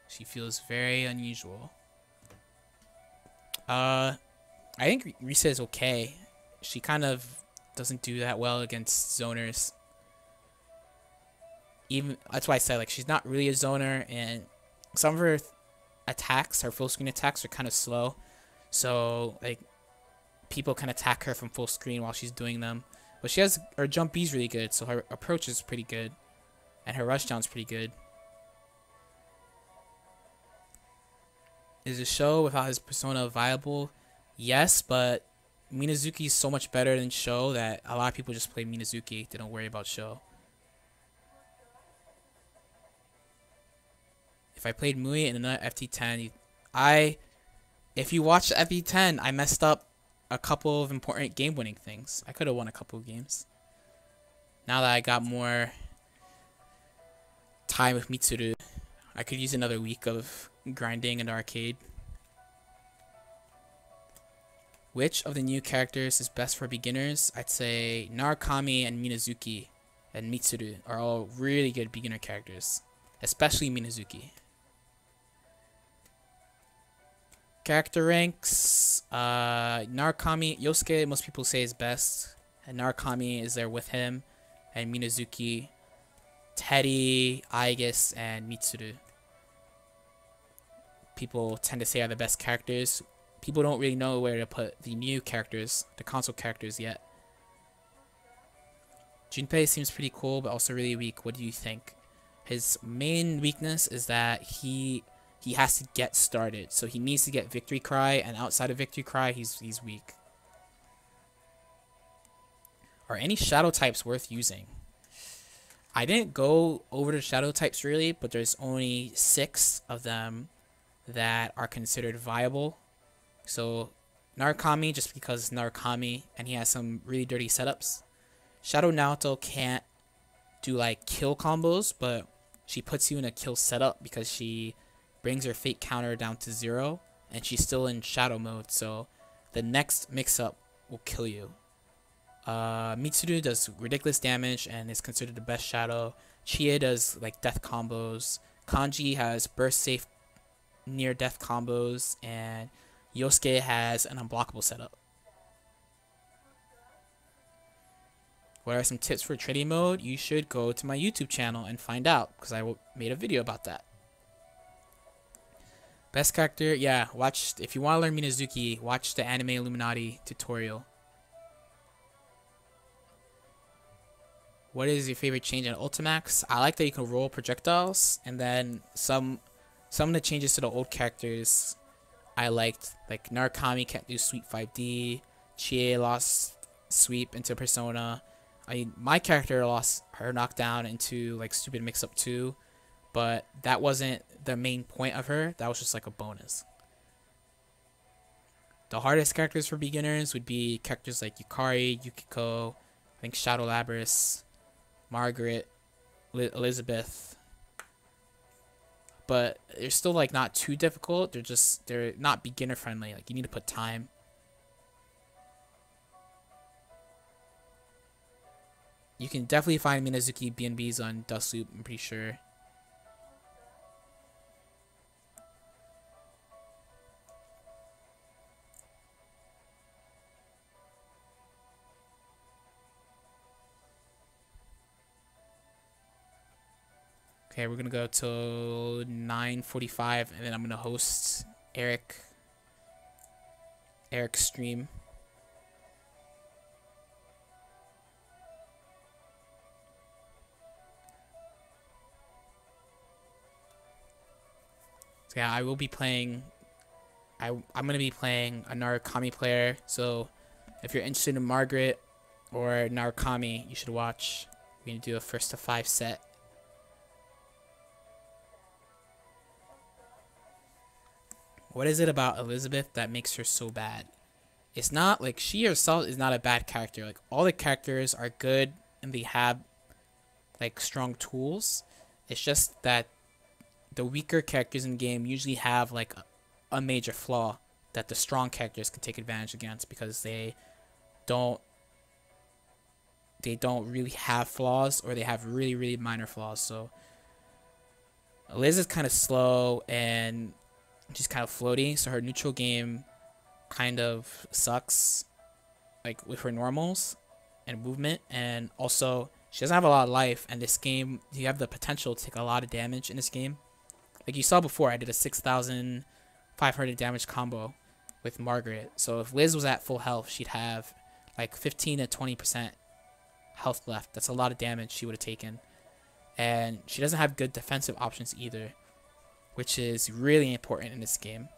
She feels very unusual. I think Rise is okay. She kind of doesn't do that well against zoners. Even that's why I said like she's not really a zoner, and some of her attacks, her full screen attacks, are kind of slow. So like people can attack her from full screen while she's doing them. But she has her jump B's really good, so her approach is pretty good, and her rush down's pretty good. Is the show without his persona viable? Yes, but Minazuki is so much better than Sho that a lot of people just play Minazuki. They don't worry about Sho. If I played Mui in another FT10, if you watch FT10, I messed up a couple of important game-winning things. I could have won a couple of games. Now that I got more time with Mitsuru, I could use another week of grinding in the arcade. Which of the new characters is best for beginners? I'd say Narukami and Minazuki and Mitsuru are all really good beginner characters, especially Minazuki. Character ranks, Narukami, Yosuke most people say is best, and Narukami is there with him, and Minazuki, Teddy, Aigis, and Mitsuru. People tend to say are the best characters. People don't really know where to put the new characters, the console characters yet. Junpei seems pretty cool, but also really weak. What do you think? His main weakness is that he has to get started, so he needs to get Victory Cry, and outside of Victory Cry, he's weak. Are any shadow types worth using? I didn't go over the shadow types really, but there's only 6 of them that are considered viable. So Narukami, just because Narukami and he has some really dirty setups. Shadow Naoto can't do like kill combos, but she puts you in a kill setup because she brings her fate counter down to 0 and she's still in shadow mode, so the next mix-up will kill you. Mitsuru does ridiculous damage and is considered the best shadow. Chie does like death combos. Kanji has burst safe near death combos, and Yosuke has an unblockable setup. What are some tips for trading mode? You should go to my YouTube channel and find out, because I made a video about that. Best character, yeah, watch, if you want to learn Minazuki, watch the Anime Illuminati tutorial. What is your favorite change in Ultimax? I like that you can roll projectiles, and then some of the changes to the old characters I liked, like Narukami can't do sweep 5D, Chie lost sweep into Persona. I mean, my character lost her knockdown into like stupid mix-up 2, but that wasn't the main point of her. That was just like a bonus. The hardest characters for beginners would be characters like Yukari, Yukiko, I think Shadow Labrys, Margaret, Elizabeth. But they're still like not too difficult. They're not beginner friendly. Like you need to put time. You can definitely find Minazuki BNBs on Dust Loop, I'm pretty sure. Okay, we're gonna go till 9:45, and then I'm gonna host Eric's stream. So yeah, I will be playing. I'm gonna be playing a Narukami player. So if you're interested in Margaret or Narukami, you should watch. We're gonna do a 1st to 5 set. What is it about Elizabeth that makes her so bad? It's not like she herself is not a bad character. Like all the characters are good and they have like strong tools. It's just that the weaker characters in the game usually have like a major flaw that the strong characters can take advantage against because don't they don't really have flaws, or they have really minor flaws. So Liz is kind of slow and she's kind of floaty, so her neutral game kind of sucks, like with her normals and movement, and also she doesn't have a lot of life. And this game, you have the potential to take a lot of damage in this game. Like you saw before, I did a 6,500 damage combo with Margaret. So if Liz was at full health, she'd have like 15 to 20% health left. That's a lot of damage she would have taken. And she doesn't have good defensive options either, which is really important in this game.